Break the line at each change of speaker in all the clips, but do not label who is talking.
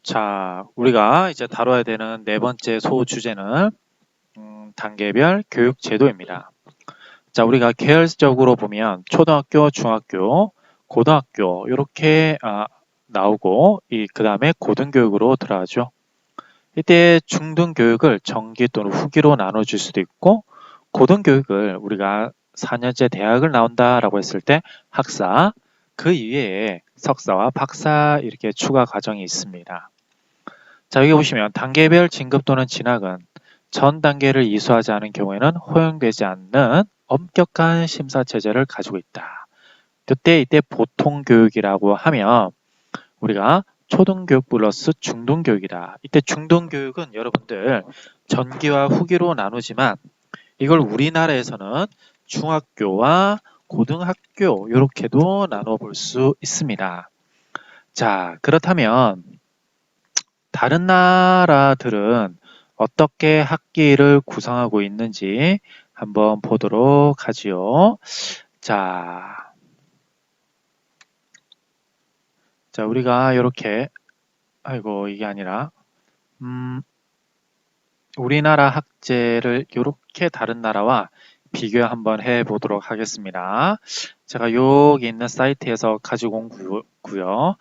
자, 우리가 이제 다뤄야 되는 네 번째 소주제는 단계별 교육 제도입니다. 자, 우리가 계열적으로 보면 초등학교, 중학교, 고등학교 이렇게 나오고 그 다음에 고등교육으로 들어가죠. 이때 중등교육을 정기 또는 후기로 나눠줄 수도 있고 고등교육을 우리가 4년제 대학을 나온다라고 했을 때 학사, 그 이외에 석사와 박사 이렇게 추가 과정이 있습니다. 자, 여기 보시면 단계별 진급 또는 진학은 전 단계를 이수하지 않은 경우에는 허용되지 않는 엄격한 심사 체제를 가지고 있다. 이때 보통교육이라고 하면 우리가 초등교육 플러스 중등교육이다. 이때 중등교육은 여러분들 전기와 후기로 나누지만 이걸 우리나라에서는 중학교와 고등학교 이렇게도 나눠볼 수 있습니다. 자, 그렇다면 다른 나라들은 어떻게 학기를 구성하고 있는지 한번 보도록 하지요. 자, 우리가 이렇게 이게 아니라 우리나라 학제를 이렇게 다른 나라와 비교 한번 해 보도록 하겠습니다. 제가 여기 있는 사이트에서 가지고 온 거고요.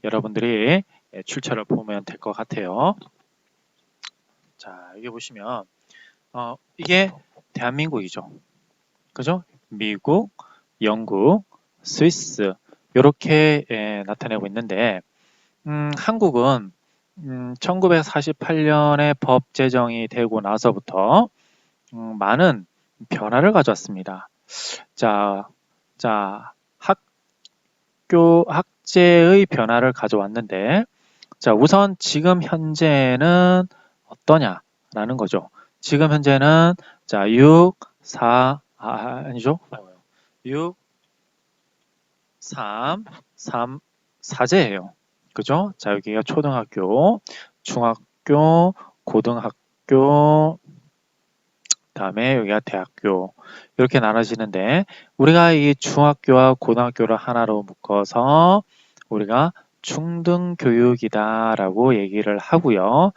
여러분들이 출처를 보면 될 것 같아요. 자, 여기 보시면 이게 대한민국이죠. 그죠? 미국, 영국, 스위스 이렇게 나타내고 있는데 한국은 1948년에 법 제정이 되고 나서부터 많은 변화를 가져왔습니다. 자, 학제의 변화를 가져왔는데, 자, 우선 지금 현재는 어떠냐라는 거죠. 지금 현재는 자, 6, 4, 아니죠? 6, 3, 3, 4제예요. 그죠? 자, 여기가 초등학교, 중학교, 고등학교, 다음에 여기가 대학교 이렇게 나눠지는데 우리가 이 중학교와 고등학교를 하나로 묶어서 우리가 중등교육이다 라고 얘기를 하고요.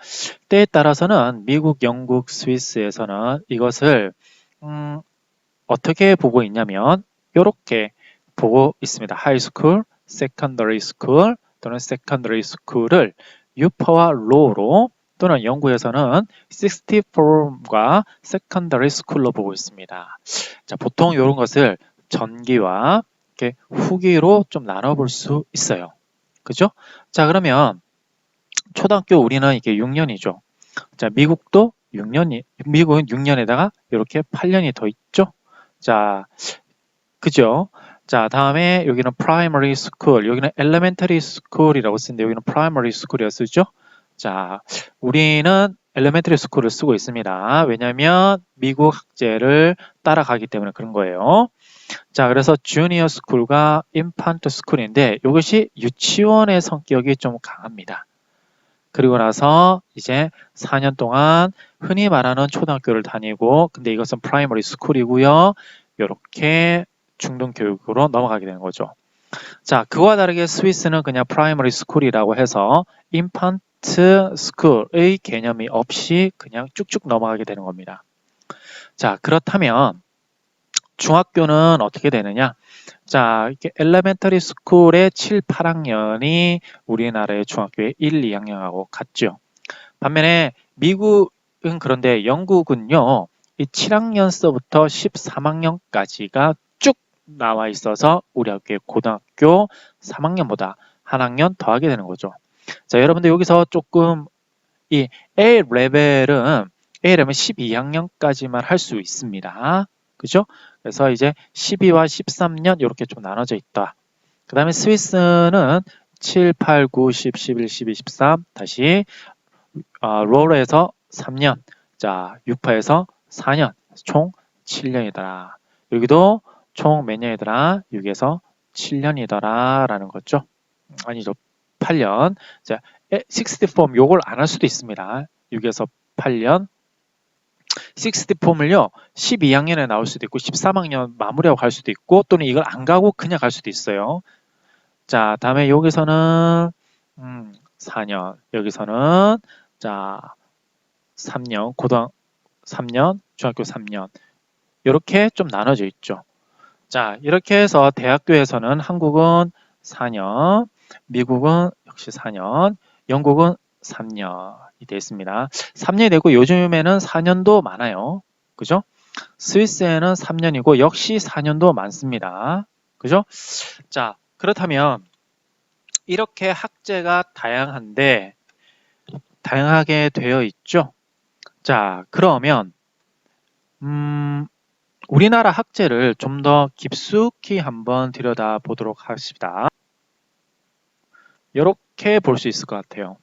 때에 따라서는 미국, 영국, 스위스에서는 이것을 어떻게 보고 있냐면 이렇게 보고 있습니다. 하이스쿨, 세컨더리 스쿨 또는 세컨더리 스쿨을 유퍼와 로우로 또는 영국에서는 64과 세컨더리 스쿨로 보고 있습니다. 자, 보통 이런 것을 전기와 이렇게 후기로 좀 나눠볼 수 있어요. 그죠? 자, 그러면 초등학교 우리는 이게 6년이죠. 자, 미국은 6년에다가 이렇게 8년이 더 있죠. 자, 그죠? 자, 다음에 여기는 primary school, 여기는 elementary school이라고 쓰는데 여기는 primary school이라고 쓰죠? 자, 우리는 elementary school을 쓰고 있습니다. 왜냐하면 미국 학제를 따라가기 때문에 그런 거예요. 자, 그래서 junior school과 infant school인데 이것이 유치원의 성격이 좀 강합니다. 그리고 나서 이제 4년 동안 흔히 말하는 초등학교를 다니고 근데 이것은 primary school이고요. 이렇게 중등교육으로 넘어가게 되는 거죠. 자, 그와 다르게 스위스는 그냥 primary school이라고 해서 infant school의 개념이 없이 그냥 쭉쭉 넘어가게 되는 겁니다. 자, 그렇다면 중학교는 어떻게 되느냐? 자, 이렇게 elementary school의 7, 8학년이 우리나라의 중학교의 1, 2학년하고 같죠. 반면에 미국은 그런데 영국은요. 이 7학년서부터 13학년까지가 쭉 나와 있어서 우리 학교의 고등학교 3학년보다 한 학년 더 하게 되는 거죠. 자, 여러분들 여기서 조금 이 A레벨은 12학년까지만 할 수 있습니다. 그죠? 그래서 이제 12와 13년 이렇게 좀 나눠져 있다. 그 다음에 스위스는 7, 8, 9, 10, 11, 12, 13 다시 롤에서 3년, 자 6파에서 4년, 총 7년이더라. 여기도 총 몇 년이더라? 6에서 7년이더라 라는 거죠. 아니죠. 8년. 자, 60폼 요걸 안 할 수도 있습니다. 6에서 8년. 60폼을요 12학년에 나올 수도 있고 13학년 마무리하고 갈 수도 있고 또는 이걸 안 가고 그냥 갈 수도 있어요. 자, 다음에 여기서는 4년. 여기서는 자 3년, 고등 3년, 중학교 3년. 이렇게 좀 나눠져 있죠. 자, 이렇게 해서 대학교에서는 한국은 4년, 미국은 역시 4년, 영국은 3년이 되어 있습니다. 3년이 되고 요즘에는 4년도 많아요. 그죠? 스위스에는 3년이고 역시 4년도 많습니다. 그죠? 자, 그렇다면 이렇게 학제가 다양하게 되어 있죠. 자, 그러면 우리나라 학제를 좀 더 깊숙이 한번 들여다보도록 하겠습니다. 이렇게 볼 수 있을 것 같아요.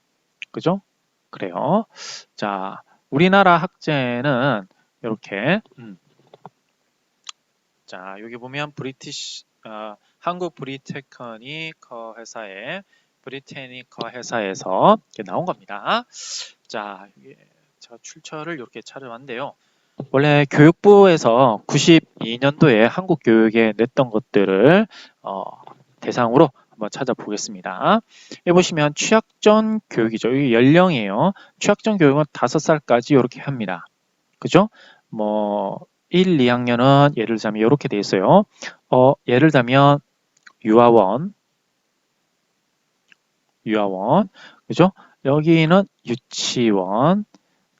그죠? 그래요. 자, 우리나라 학제는 이렇게 자, 여기 보면 한국 브리테크니커 브리테니커 회사에서 이렇게 나온 겁니다. 자, 제가 출처를 이렇게 찾아봤는데요. 원래 교육부에서 92년도에 한국 교육에 냈던 것들을 대상으로 한번 찾아보겠습니다. 여기 보시면 취학전 교육이죠. 이 연령이에요. 취학전 교육은 5살까지 이렇게 합니다. 그죠? 뭐 1, 2학년은 예를 들자면 이렇게 돼 있어요. 예를 들자면 유아원, 그죠? 여기는 유치원.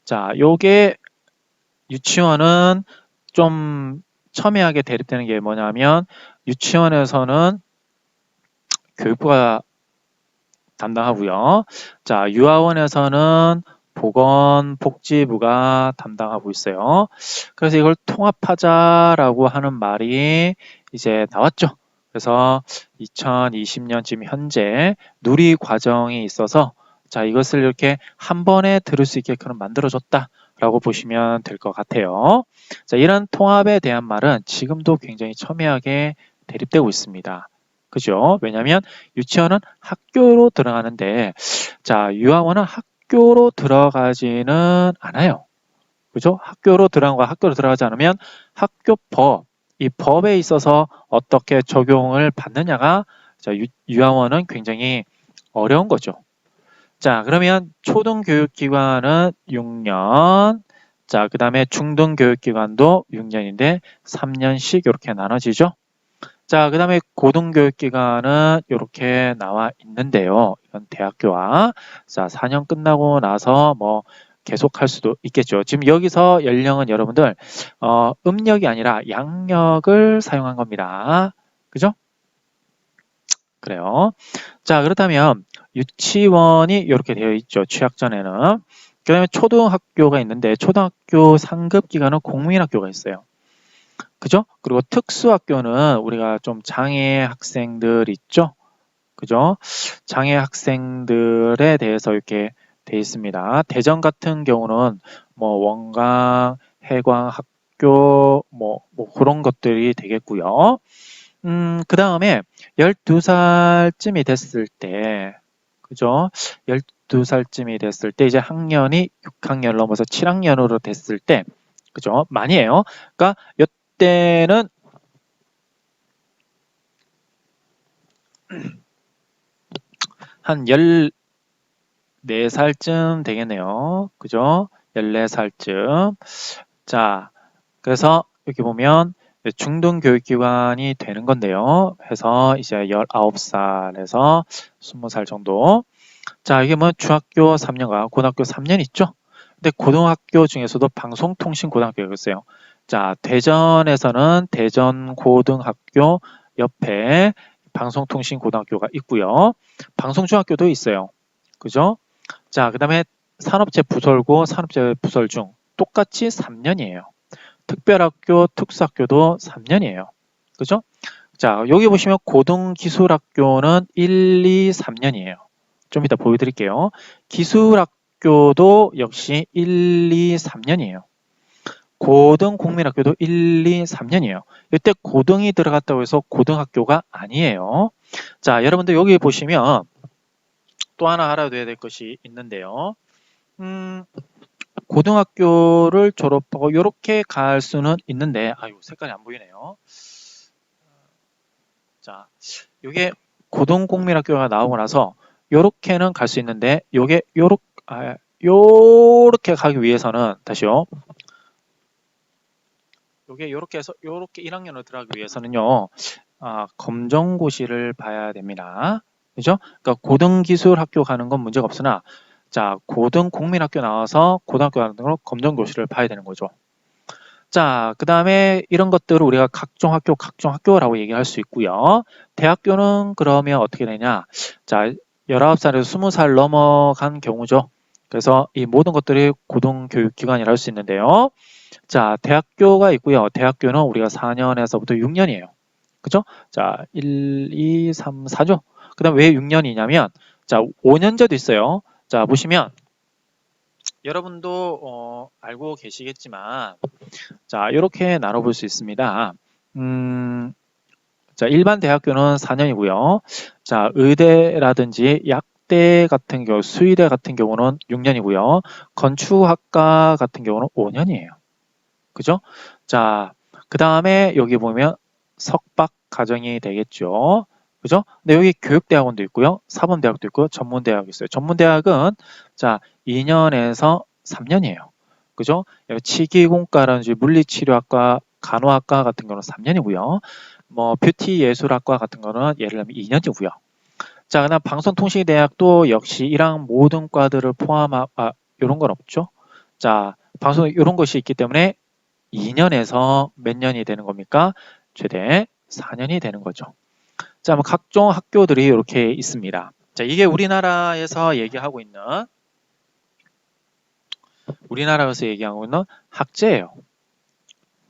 자, 요게 유치원은 좀 첨예하게 대립되는 게 뭐냐면 유치원에서는 교육부가 담당하고요. 자, 유아원에서는 보건복지부가 담당하고 있어요. 그래서 이걸 통합하자라고 하는 말이 이제 나왔죠. 그래서 2020년 지금 현재 누리 과정이 있어서 자, 이것을 이렇게 한 번에 들을 수 있게끔 만들어줬다라고 보시면 될 것 같아요. 자, 이런 통합에 대한 말은 지금도 굉장히 첨예하게 대립되고 있습니다. 그죠? 왜냐하면 유치원은 학교로 들어가는데 자, 유아원은 학교로 들어가지는 않아요. 그죠? 학교로 들어가지 않으면 학교법, 이 법에 있어서 어떻게 적용을 받느냐가 자, 유아원은 굉장히 어려운 거죠. 자, 그러면 초등교육기관은 6년, 자, 그 다음에 중등교육기관도 6년인데 3년씩 이렇게 나눠지죠. 자, 그 다음에 고등교육기관은 이렇게 나와 있는데요. 이건 대학교와 자, 4년 끝나고 나서 뭐 계속할 수도 있겠죠. 지금 여기서 연령은 여러분들 음력이 아니라 양력을 사용한 겁니다. 그죠? 그래요. 자, 그렇다면 유치원이 이렇게 되어 있죠. 취학전에는. 그 다음에 초등학교가 있는데 초등학교 상급 기관은 공민학교가 있어요. 그죠? 그리고 특수학교는 우리가 좀 장애 학생들 있죠? 그죠? 장애 학생들에 대해서 이렇게 돼 있습니다. 대전 같은 경우는 뭐 원광, 해광 학교 뭐 그런 것들이 되겠고요. 그 다음에 12살쯤이 됐을 때, 그죠? 12살쯤이 됐을 때 이제 학년이 6학년을 넘어서 7학년으로 됐을 때, 그죠? 많이 해요. 그러니까 이때는 한 14살쯤 되겠네요. 그죠? 14살쯤. 자, 그래서 여기 보면 중등교육기관이 되는 건데요. 해서 이제 19살에서 20살 정도. 자, 이게 뭐 중학교 3년과 고등학교 3년 있죠? 근데 고등학교 중에서도 방송통신고등학교가 있어요. 자, 대전에서는 대전고등학교 옆에 방송통신고등학교가 있고요. 방송중학교도 있어요. 그죠? 자, 그 다음에 산업재부설고 산업재부설 중 똑같이 3년이에요. 특별학교, 특수학교도 3년이에요. 그죠? 자, 여기 보시면 고등기술학교는 1, 2, 3년이에요. 좀 이따 보여드릴게요. 기술학교도 역시 1, 2, 3년이에요. 고등국민학교도 1, 2, 3년이에요. 이때 고등이 들어갔다고 해서 고등학교가 아니에요. 자, 여러분들 여기 보시면 또 하나 알아둬야 될 것이 있는데요. 고등학교를 졸업하고 이렇게 갈 수는 있는데 아유 색깔이 안 보이네요. 자, 이게 고등국민학교가 나오고 나서 요렇게는 갈 수 있는데 요렇게 가기 위해서는 다시요. 요게 요렇게 해서 요렇게 1학년으로 들어가기 위해서는요. 검정고시를 봐야 됩니다. 그죠? 그러니까 고등기술학교 가는 건 문제가 없으나 자, 고등국민학교 나와서 고등학교 가는 걸 검정고시를 봐야 되는 거죠. 자, 그 다음에 이런 것들을 우리가 각종 학교라고 얘기할 수 있고요. 대학교는 그러면 어떻게 되냐? 자, 19살에서 20살 넘어간 경우죠. 그래서 이 모든 것들이 고등교육기관이라 할 수 있는데요. 자, 대학교가 있고요. 대학교는 우리가 4년에서부터 6년이에요. 그죠? 자, 1, 2, 3, 4죠. 그 다음 왜 6년이냐면, 자, 5년제도 있어요. 자, 보시면, 여러분도 알고 계시겠지만, 자, 이렇게 나눠볼 수 있습니다. 자, 일반 대학교는 4년이고요. 자, 의대라든지 약대 같은 경우, 수의대 같은 경우는 6년이고요. 건축학과 같은 경우는 5년이에요. 그죠? 자, 그 다음에 여기 보면 석박 과정이 되겠죠. 그죠? 근데 여기 교육대학원도 있고요. 사범대학도 있고요. 전문대학이 있어요. 전문대학은 자, 2년에서 3년이에요. 그죠? 치기공과라든지 물리치료학과, 간호학과 같은 경우는 3년이고요. 뭐 뷰티 예술학과 같은 거는 예를 들면 2년이고요. 자, 그다음 방송통신대학도 역시 이랑 모든 과들을 포함한 이런 건 없죠. 자, 방송 이런 것이 있기 때문에 2년에서 몇 년이 되는 겁니까? 최대 4년이 되는 거죠. 자, 뭐 각종 학교들이 이렇게 있습니다. 자, 이게 우리나라에서 얘기하고 있는 학제예요.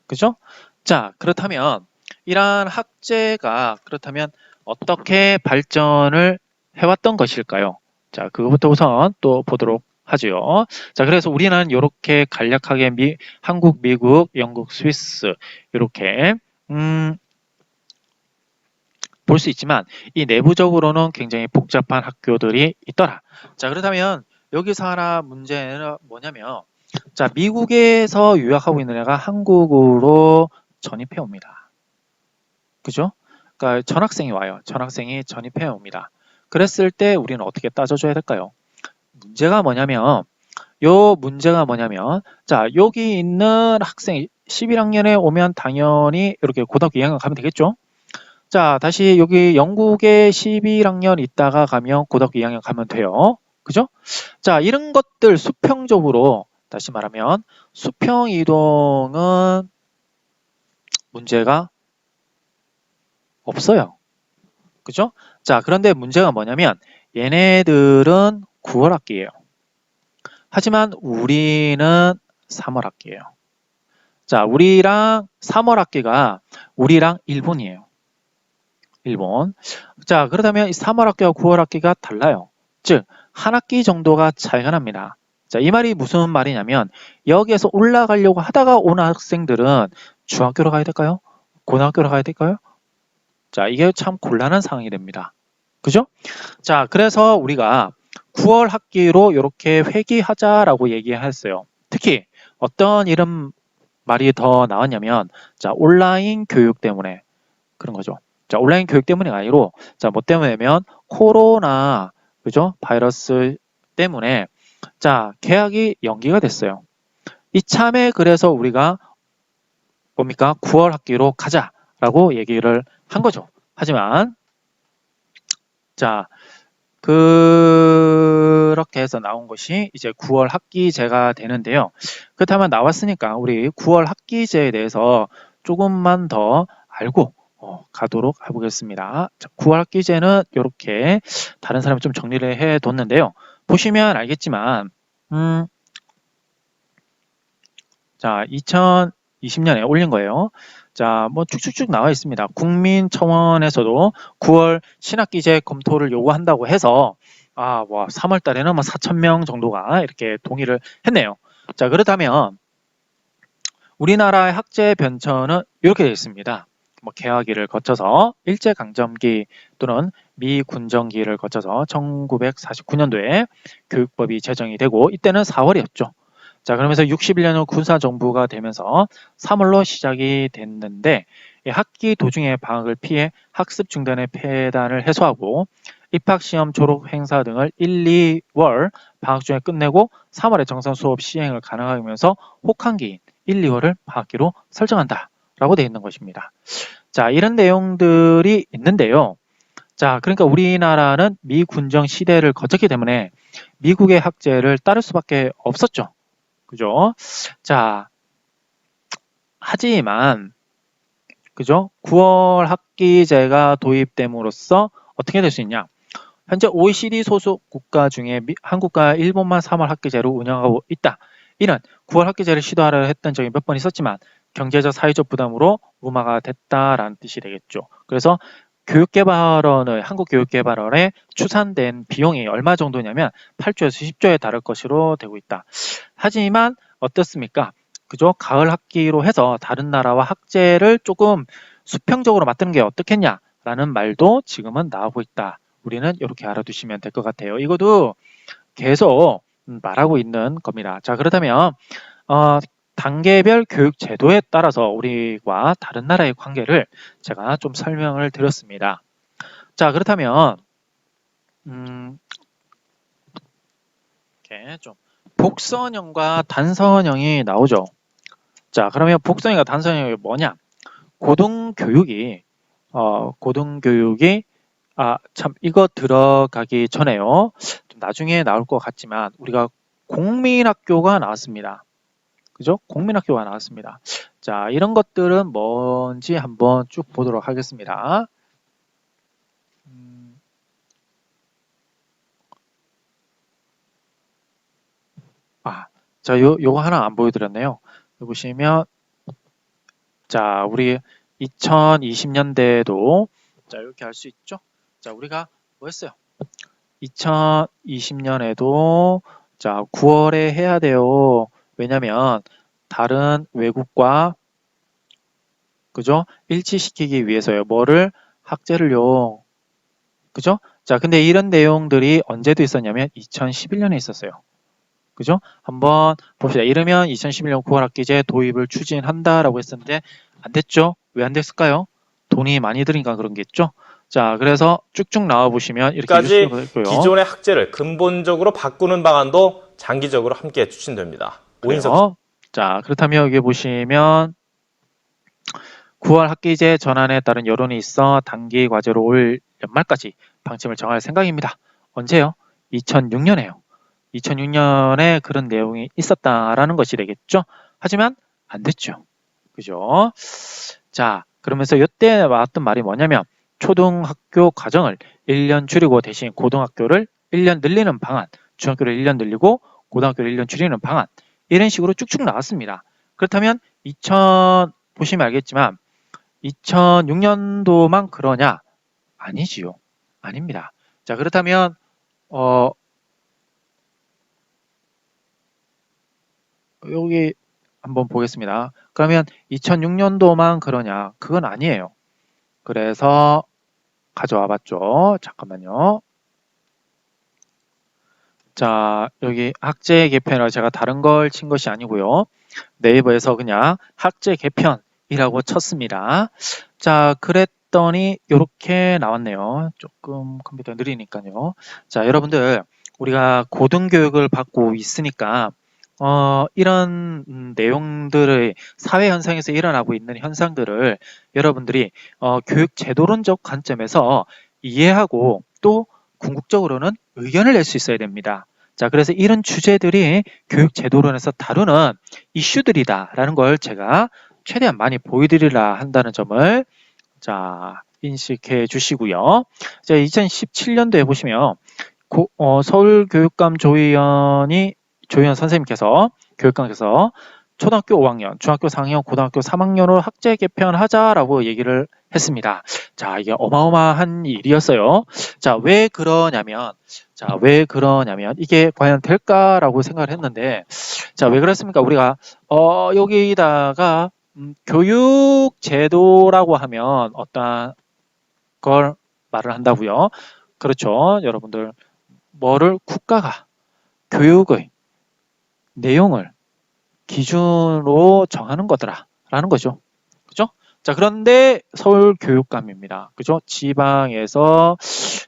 그죠? 자, 그렇다면 이러한 학제가 그렇다면 어떻게 발전을 해왔던 것일까요? 자, 그것부터 우선 또 보도록 하죠. 자, 그래서 우리는 이렇게 간략하게 한국, 미국, 영국, 스위스 이렇게 볼 수 있지만 이 내부적으로는 굉장히 복잡한 학교들이 있더라. 자, 그렇다면 여기서 하나 문제는 뭐냐면 자, 미국에서 유학하고 있는 애가 한국으로 전입해 옵니다. 그죠? 그러니까 전학생이 와요. 전학생이 전입해 옵니다. 그랬을 때 우리는 어떻게 따져줘야 될까요? 문제가 뭐냐면 자, 여기 있는 학생이 11학년에 오면 당연히 이렇게 고등학교 2학년 가면 되겠죠? 자, 다시 여기 영국에 11학년 있다가 가면 고등학교 2학년 가면 돼요. 그죠? 자, 이런 것들 수평적으로 다시 말하면 수평 이동은 문제가 없어요. 그죠? 자, 그런데 문제가 뭐냐면 얘네들은 9월 학기예요. 하지만 우리는 3월 학기예요. 자, 우리랑 3월 학기가 우리랑 일본이에요. 일본. 자, 그렇다면 이 3월 학기와 9월 학기가 달라요. 즉, 한 학기 정도가 차이가 납니다. 자, 이 말이 무슨 말이냐면 여기에서 올라가려고 하다가 온 학생들은 중학교로 가야 될까요? 고등학교로 가야 될까요? 자, 이게 참 곤란한 상황이 됩니다. 그죠? 자, 그래서 우리가 9월 학기로 이렇게 회귀하자라고 얘기했어요. 특히 어떤 이런 말이 더 나왔냐면 자, 온라인 교육 때문에 그런 거죠. 자, 온라인 교육 때문이 아니고 자, 뭐 때문에면 코로나 그죠? 바이러스 때문에 자, 개학이 연기가 됐어요. 이참에 그래서 우리가 뭡니까? 9월 학기로 가자라고 얘기를 한 거죠. 하지만 자, 그렇게 해서 나온 것이 이제 9월 학기제가 되는데요. 그렇다면 나왔으니까 우리 9월 학기제에 대해서 조금만 더 알고 가도록 해보겠습니다. 자, 9월 학기제는 이렇게 다른 사람이 좀 정리를 해뒀는데요. 보시면 알겠지만 자, 2020년에 올린 거예요. 자, 뭐 쭉쭉쭉 나와 있습니다. 국민청원에서도 9월 신학기제 검토를 요구한다고 해서 뭐 3월 달에는 뭐 4,000명 정도가 이렇게 동의를 했네요. 자, 그렇다면 우리나라의 학제 변천은 이렇게 되어 있습니다. 뭐 개화기를 거쳐서 일제강점기 또는 미군정기를 거쳐서 1949년도에 교육법이 제정이 되고 이때는 4월이었죠. 자, 그러면서 61년 후 군사정부가 되면서 3월로 시작이 됐는데 학기 도중에 방학을 피해 학습 중단의 폐단을 해소하고 입학시험, 졸업행사 등을 1, 2월 방학 중에 끝내고 3월에 정상 수업 시행을 가능하면서 혹한기인 1, 2월을 방학기로 설정한다 라고 되어 있는 것입니다. 자, 이런 내용들이 있는데요. 자, 그러니까 우리나라는 미군정 시대를 거쳤기 때문에 미국의 학제를 따를 수밖에 없었죠. 그죠? 자, 하지만 그죠? 9월 학기제가 도입됨으로써 어떻게 될 수 있냐? 현재 OECD 소속 국가 중에 한국과 일본만 3월 학기제로 운영하고 있다. 이는 9월 학기제를 시도하려 했던 적이 몇 번 있었지만 경제적 사회적 부담으로 무마가 됐다라는 뜻이 되겠죠. 그래서 교육개발원의 한국교육개발원에 추산된 비용이 얼마 정도냐면 8조에서 10조에 달할 것으로 되고 있다. 하지만 어떻습니까? 그죠? 가을 학기로 해서 다른 나라와 학제를 조금 수평적으로 맞추는 게 어떻겠냐라는 말도 지금은 나오고 있다. 우리는 이렇게 알아두시면 될 것 같아요. 이것도 계속 말하고 있는 겁니다. 자, 그렇다면 단계별 교육 제도에 따라서 우리와 다른 나라의 관계를 제가 좀 설명을 드렸습니다. 자, 그렇다면 이렇게 좀 복선형과 단선형이 나오죠. 자, 그러면 복선형과 단선형이 뭐냐? 고등교육이 참 이거 들어가기 전에요. 좀 나중에 나올 것 같지만 우리가 공민학교가 나왔습니다. 그죠? 공민학교가 나왔습니다. 자, 이런 것들은 뭔지 한번 쭉 보도록 하겠습니다. 자, 요거 하나 안 보여드렸네요. 여기 보시면, 자, 우리 2020년대에도, 자, 이렇게 할 수 있죠? 자, 우리가 뭐 했어요? 2020년에도, 자, 9월에 해야 돼요. 왜냐면, 다른 외국과, 그죠? 일치시키기 위해서요. 뭐를? 학제를요. 그죠? 자, 근데 이런 내용들이 언제도 있었냐면 2011년에 있었어요. 그죠? 한번 봅시다. 이러면 2011년 9월 학기제 도입을 추진한다라고 했었는데 안 됐죠? 왜 안 됐을까요? 돈이 많이 들으니까 그런 게 있죠? 자, 그래서 쭉쭉 나와 보시면 이렇게 뉴스가 있고요.
기존의 학제를 근본적으로 바꾸는 방안도 장기적으로 함께 추진됩니다.
그래요. 자, 그렇다면 여기 보시면 9월 학기제 전환에 따른 여론이 있어 단기 과제로 올 연말까지 방침을 정할 생각입니다. 언제요? 2006년에요. 2006년에 그런 내용이 있었다라는 것이 되겠죠. 하지만 안 됐죠. 그죠? 자, 그러면서 이때 나왔던 말이 뭐냐면 초등학교 과정을 1년 줄이고 대신 고등학교를 1년 늘리는 방안, 중학교를 1년 늘리고 고등학교를 1년 줄이는 방안 이런 식으로 쭉쭉 나왔습니다. 그렇다면 보시면 알겠지만 2006년도만 그러냐? 아니지요. 아닙니다. 자, 그렇다면 여기 한번 보겠습니다. 그러면 2006년도만 그러냐? 그건 아니에요. 그래서 가져와 봤죠. 잠깐만요. 자, 여기 학제 개편이라고 제가 다른 걸 친 것이 아니고요. 네이버에서 그냥 학제 개편이라고 쳤습니다. 자, 그랬더니 이렇게 나왔네요. 조금 컴퓨터 느리니까요. 자, 여러분들 우리가 고등교육을 받고 있으니까 이런 내용들의 사회 현상에서 일어나고 있는 현상들을 여러분들이 교육 제도론적 관점에서 이해하고 또 궁극적으로는 의견을 낼 수 있어야 됩니다. 자, 그래서 이런 주제들이 교육 제도론에서 다루는 이슈들이다라는 걸 제가 최대한 많이 보여드리려 한다는 점을 자, 인식해 주시고요. 자, 2017년도에 보시면 서울교육감 조희연 선생님께서 교육감께서 초등학교 5학년, 중학교 4학년, 고등학교 3학년으로 학제 개편하자라고 얘기를 했습니다. 자, 이게 어마어마한 일이었어요. 자, 왜 그러냐면 이게 과연 될까라고 생각을 했는데, 자, 왜 그렇습니까? 우리가 여기다가 교육 제도라고 하면 어떤 걸 말을 한다고요? 그렇죠, 여러분들. 국가가 교육의 내용을 기준으로 정하는 거더라라는 거죠. 그죠? 자, 그런데 서울교육감입니다. 그죠? 지방에서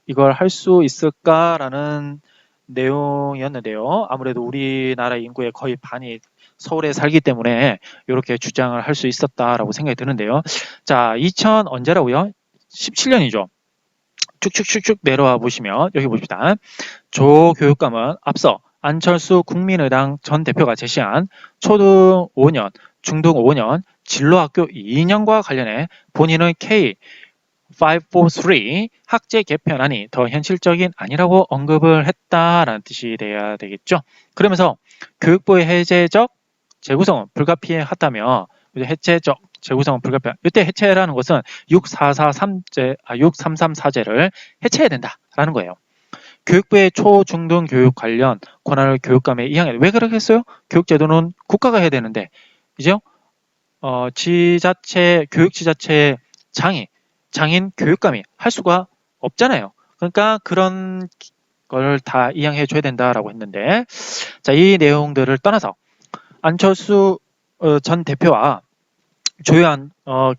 이걸 할 수 있을까라는 내용이었는데요. 아무래도 우리나라 인구의 거의 반이 서울에 살기 때문에 이렇게 주장을 할 수 있었다라고 생각이 드는데요. 자, 2000 언제라고요? 17년이죠. 쭉쭉쭉쭉 내려와 보시면 여기 봅시다. 조 교육감은 앞서 안철수 국민의당 전 대표가 제시한 초등 5년, 중등 5년 진로학교 2년과 관련해 본인의 K543 학제 개편안이 더 현실적인 아니라고 언급을 했다라는 뜻이 돼야 되겠죠. 그러면서 교육부의 해제적 재구성은 불가피하다며 해체적 재구성은 불가피하다. 이때 해체라는 것은 6334제를 해체해야 된다라는 거예요. 교육부의 초중등 교육 관련 권한을 교육감에 이양해. 왜 그러겠어요? 교육제도는 국가가 해야 되는데, 그죠? 지자체, 교육지자체의 장인 교육감이 할 수가 없잖아요. 그러니까 그런 걸 다 이양해 줘야 된다라고 했는데, 자, 이 내용들을 떠나서 안철수 전 대표와 조효한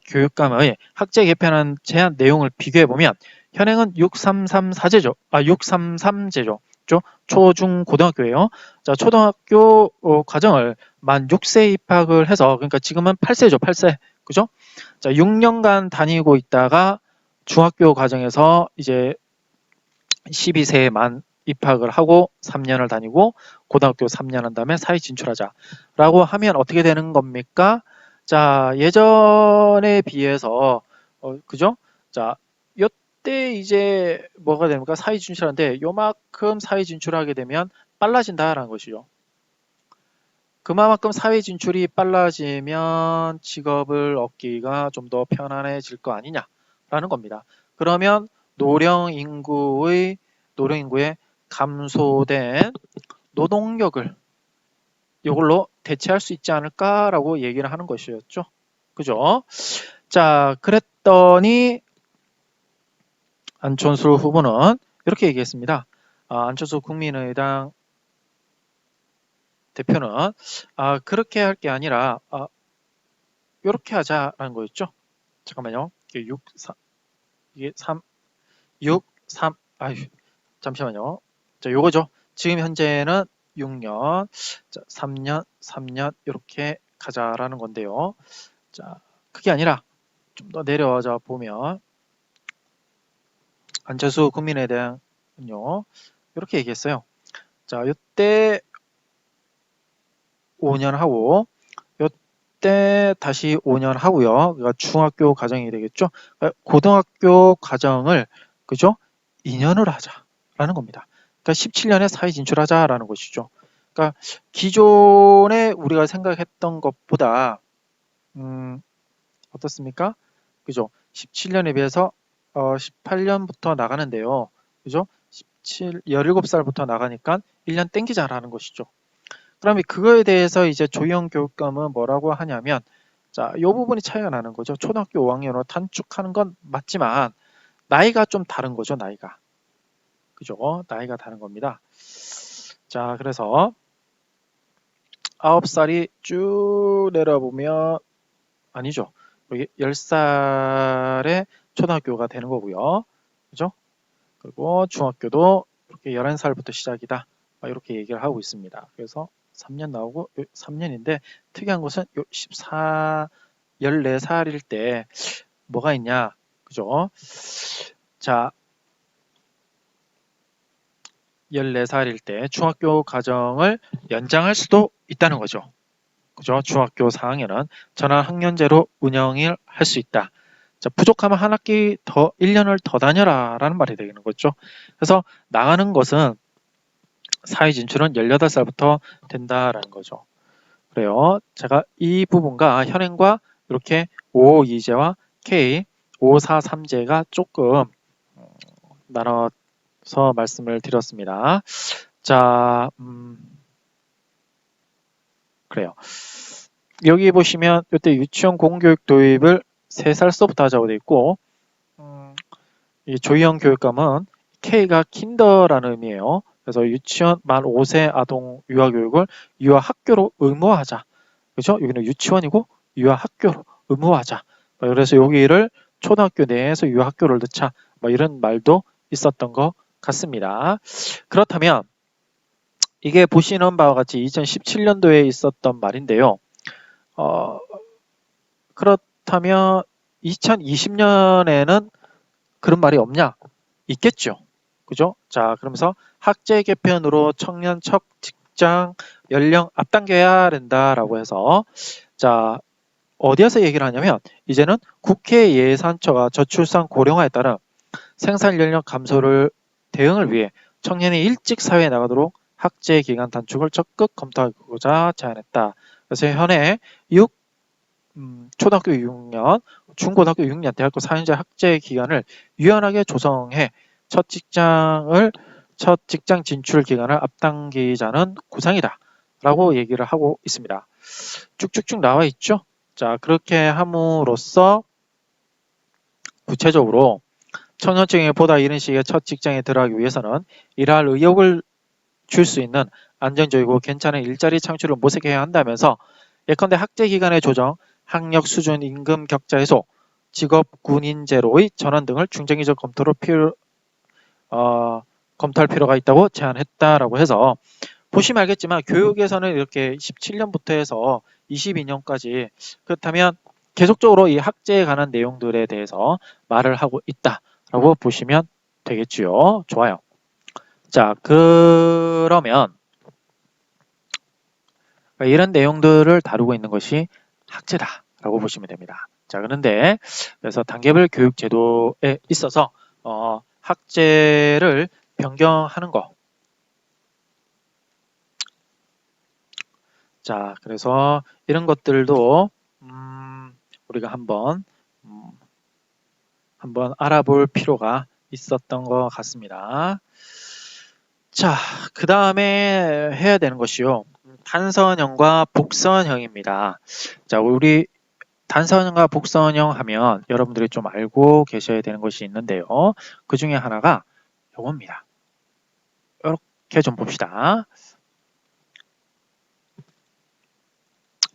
교육감의 학제 개편안 제안 내용을 비교해 보면 현행은 6334제죠. 633제죠. 초중 고등학교예요. 자, 초등학교 과정을 만 6세 입학을 해서 그러니까 지금은 8세죠. 8세. 그죠? 자, 6년간 다니고 있다가 중학교 과정에서 이제 12세에 만 입학을 하고 3년을 다니고 고등학교 3년 한 다음에 사회 진출하자라고 하면 어떻게 되는 겁니까? 자, 예전에 비해서 그죠? 자, 요때 이제 뭐가 됩니까? 사회 진출하는데 요만큼 사회 진출하게 되면 빨라진다라는 것이죠. 그만큼 사회 진출이 빨라지면 직업을 얻기가 좀 더 편안해질 거 아니냐라는 겁니다. 그러면 노령 인구의 감소된 노동력을 이걸로 대체할 수 있지 않을까라고 얘기를 하는 것이었죠. 그죠? 자, 그랬더니 안철수 후보는 이렇게 얘기했습니다. 안철수 국민의당 대표는 그렇게 할 게 아니라 이렇게 하자라는 거였죠. 잠깐만요. 이게 6, 3, 이게 3, 6, 3, 잠시만요. 자, 요거죠. 지금 현재는 6년, 자, 3년 이렇게 가자라는 건데요. 자, 그게 아니라 좀 더 내려와서 보면 안철수 국민의당은요. 이렇게 얘기했어요. 자, 이때 5년 하고 이때 다시 5년 하고요. 그러니까 중학교 과정이 되겠죠. 그러니까 고등학교 과정을 그죠? 2년을 하자라는 겁니다. 그러니까 17년에 사회 진출하자라는 것이죠. 그러니까 기존에 우리가 생각했던 것보다 어떻습니까? 그죠? 17년에 비해서 18년부터 나가는데요. 그죠? 17살부터 나가니까 1년 땡기자라는 것이죠. 그러면 그거에 대해서 이제 조희영 교육감은 뭐라고 하냐면 자, 이 부분이 차이가 나는 거죠. 초등학교 5학년으로 단축하는 건 맞지만 나이가 좀 다른 거죠, 나이가. 그죠? 나이가 다른 겁니다. 자, 그래서 9살이 쭉 내려보면 아니죠. 여기 10살에 초등학교가 되는 거고요. 그죠? 그리고 중학교도 이렇게 11살부터 시작이다. 이렇게 얘기를 하고 있습니다. 그래서 3년 나오고 3년인데 특이한 것은 14살 때 뭐가 있냐. 그죠? 자, 14살일 때 중학교 과정을 연장할 수도 있다는 거죠. 그죠? 중학교 4학년은 전환 학년제로 운영을 할 수 있다. 자, 부족하면 한 학기 더 1년을 더 다녀라 라는 말이 되는 거죠. 그래서 나가는 것은 사회 진출은 18살부터 된다라는 거죠. 그래요. 제가 이 부분과 현행과 이렇게 552제와 K543제가 조금 나눠서 말씀을 드렸습니다. 자, 그래요. 여기 보시면 이때 유치원 공교육 도입을 3살서부터 하자고 되어 있고 이 조희영 교육감은 K가 킨더라는 의미예요. 그래서 유치원 만 5세 아동 유아교육을 유아학교로 의무화하자. 그죠? 여기는 유치원이고 유아학교로 의무화하자. 그래서 여기를 초등학교 내에서 유학교를 넣자. 뭐 이런 말도 있었던 것 같습니다. 그렇다면 이게 보시는 바와 같이 2017년도에 있었던 말인데요. 그렇다면 2020년에는 그런 말이 없냐? 있겠죠. 그죠? 자, 그러면서 학제 개편으로 청년 첫 직장 연령 앞당겨야 된다라고 해서 자, 어디에서 얘기를 하냐면 이제는 국회 예산처가 저출산 고령화에 따른 생산 연령 감소를 대응을 위해 청년이 일찍 사회에 나가도록 학제 기간 단축을 적극 검토하고자 제안했다. 그래서 현행 초등학교 6년, 중고등학교 6년, 대학교 4년제 학제 기간을 유연하게 조정해 첫 직장 진출 기간을 앞당기자는 구상이다. 라고 얘기를 하고 있습니다. 쭉쭉쭉 나와 있죠? 자, 그렇게 함으로써 구체적으로 청년층이 보다 이른 시기에 첫 직장에 들어가기 위해서는 일할 의욕을 줄 수 있는 안정적이고 괜찮은 일자리 창출을 모색해야 한다면서 예컨대 학제 기간의 조정, 학력 수준 임금 격차 해소, 직업 군인제로의 전환 등을 중장기적 검토할 필요가 있다고 제안했다라고 해서 보시면 알겠지만 교육에서는 이렇게 17년부터 해서 22년까지 그렇다면 계속적으로 이 학제에 관한 내용들에 대해서 말을 하고 있다라고 보시면 되겠지요. 좋아요. 자, 그러면 이런 내용들을 다루고 있는 것이 학제다라고 보시면 됩니다. 자, 그런데 그래서 단계별 교육 제도에 있어서 학제를 변경하는 거. 자, 그래서 이런 것들도 우리가 한번 알아볼 필요가 있었던 것 같습니다. 자, 그 다음에 해야 되는 것이요. 단선형과 복선형입니다. 자, 우리 단선형과 복선형 하면 여러분들이 좀 알고 계셔야 되는 것이 있는데요. 그 중에 하나가 요겁니다. 이렇게 좀 봅시다.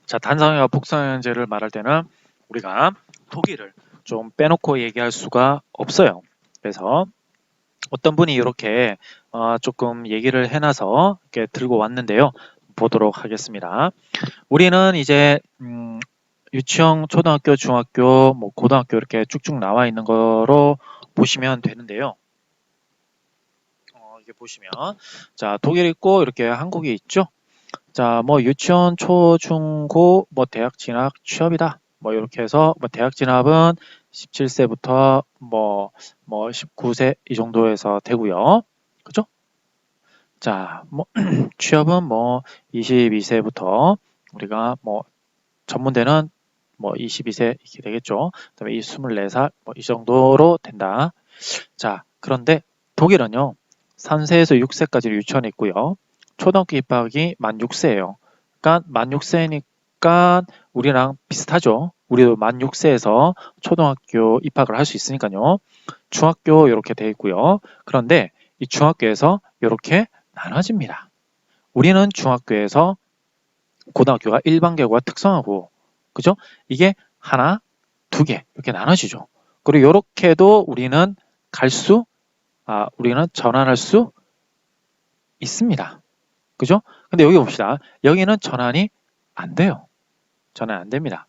자, 단선형과 복선형제를 말할 때는 우리가 독일을 좀 빼놓고 얘기할 수가 없어요. 그래서 어떤 분이 이렇게 조금 얘기를 해놔서 이렇게 들고 왔는데요. 보도록 하겠습니다. 우리는 이제 유치원, 초등학교, 중학교, 뭐 고등학교 이렇게 쭉쭉 나와 있는 거로 보시면 되는데요. 이게 보시면 자, 독일 있고 이렇게 한국이 있죠. 자, 뭐 유치원, 초, 중, 고, 뭐 대학 진학 취업이다. 뭐 이렇게 해서 뭐 대학 진학은 17세부터 뭐 19세 이 정도에서 되고요. 그죠? 자, 뭐 취업은 뭐 22세부터 우리가 뭐 전문대는 뭐 22세 이렇게 되겠죠. 그다음에 이 24살 뭐 이 정도로 된다. 자, 그런데 독일은요. 3세에서 6세까지 유치원이 있고요. 초등학교 입학이 만 6세예요. 그러니까 만 6세니까 우리랑 비슷하죠. 우리도 만 6세에서 초등학교 입학을 할 수 있으니까요. 중학교 이렇게 돼 있고요. 그런데 이 중학교에서 이렇게 나눠집니다. 우리는 중학교에서 고등학교가 일반계고와 특성화고, 그죠? 이게 하나, 두 개 이렇게 나눠지죠. 그리고 이렇게도 우리는 우리는 전환할 수 있습니다. 그죠? 근데 여기 봅시다. 여기는 전환이 안 돼요. 전환 안 됩니다.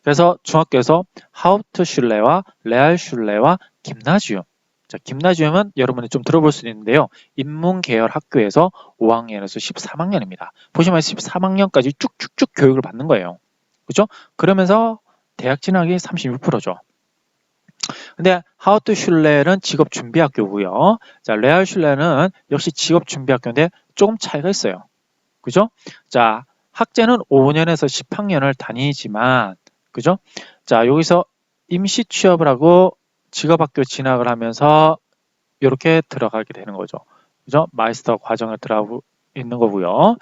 그래서 중학교에서 하우프트슐레와 레알슐레와 김나지움. 자, 김나지움은 여러분이 좀 들어볼 수 있는데요. 인문계열 학교에서 5학년에서 13학년입니다. 보시면 13학년까지 쭉쭉쭉 교육을 받는 거예요. 그죠? 그러면서 대학 진학이 36%죠. 근데 하우프트슐레는 직업준비학교고요. 자, 레알슐레는 역시 직업준비학교인데 조금 차이가 있어요. 그죠? 자, 학제는 5년에서 10학년을 다니지만, 그죠? 자, 여기서 임시 취업을 하고 직업학교 진학을 하면서 이렇게 들어가게 되는 거죠. 그죠? 마이스터 과정을 들어가고 있는 거고요.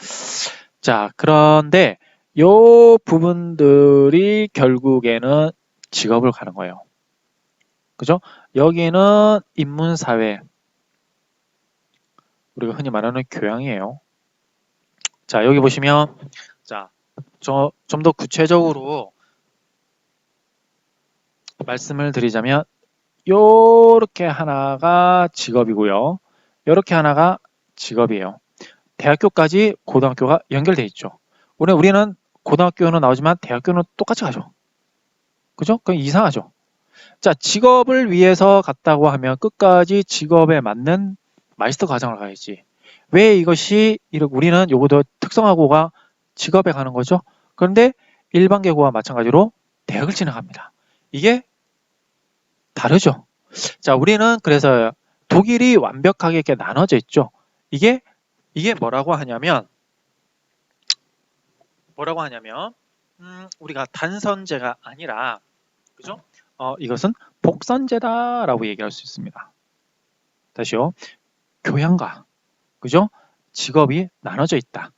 자, 그런데 요 부분들이 결국에는 직업을 가는 거예요. 그죠? 여기는 인문사회, 우리가 흔히 말하는 교양이에요. 자, 여기 보시면 자, 좀 더 구체적으로 말씀을 드리자면 요렇게 하나가 직업이고요. 요렇게 하나가 직업이에요. 대학교까지 고등학교가 연결돼 있죠. 우리는 고등학교는 나오지만 대학교는 똑같이 가죠. 그죠? 그럼 이상하죠. 자, 직업을 위해서 갔다고 하면 끝까지 직업에 맞는 마이스터 과정을 가야지. 왜 이것이 우리는 요거도 특성화고가 직업에 가는 거죠. 그런데 일반 계고와 마찬가지로 대학을 진학합니다. 이게 다르죠. 자, 우리는 그래서 독일이 완벽하게 이렇게 나눠져 있죠. 이게 뭐라고 하냐면 우리가 단선제가 아니라 그죠? 이것은 복선제다라고 얘기할 수 있습니다. 다시요. 교양과 그죠? 직업이 나눠져 있다.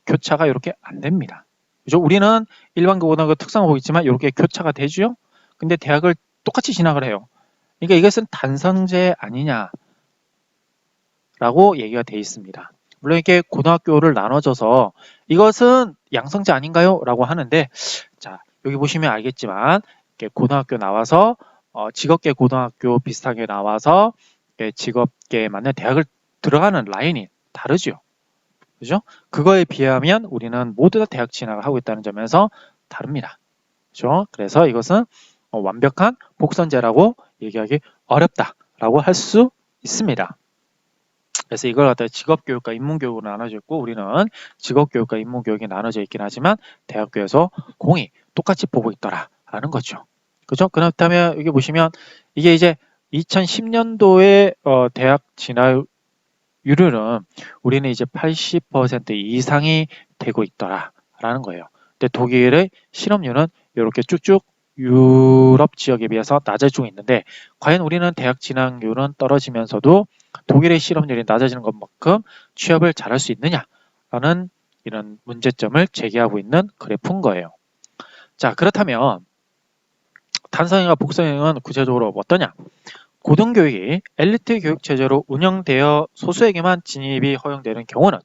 교차가 이렇게 안 됩니다. 그죠? 우리는 일반 고등학교 특성을 보고 있지만 이렇게 교차가 되죠. 근데 대학을 똑같이 진학을 해요. 그러니까 이것은 단선제 아니냐라고 얘기가 돼 있습니다. 물론 이렇게 고등학교를 나눠줘서 이것은 양성제 아닌가요? 라고 하는데 자, 여기 보시면 알겠지만 이렇게 고등학교 나와서 직업계 고등학교 비슷하게 나와서 직업계에 맞는 대학을 들어가는 라인이 다르죠. 그죠? 그거에 비하면 우리는 모두 다 대학 진학을 하고 있다는 점에서 다릅니다. 그죠? 그래서 이것은 완벽한 복선제라고 얘기하기 어렵다라고 할 수 있습니다. 그래서 이걸 갖다 직업교육과 인문교육으로 나눠져 있고 우리는 직업교육과 인문교육이 나눠져 있긴 하지만 대학교에서 공이 똑같이 보고 있더라라는 거죠. 그죠? 그렇다면 여기 보시면 이게 이제 2010년도에 대학 진학률은 우리는 이제 80% 이상이 되고 있더라라는 거예요. 근데 독일의 실업률은 이렇게 쭉쭉 유럽 지역에 비해서 낮아지고 있는데 과연 우리는 대학 진학률은 떨어지면서도 독일의 실업률이 낮아지는 것만큼 취업을 잘할 수 있느냐라는 이런 문제점을 제기하고 있는 그래프인 거예요. 자, 그렇다면 단성형과 복성형은 구체적으로 어떠냐? 고등교육이 엘리트 교육 체제로 운영되어 소수에게만 진입이 허용되는 경우는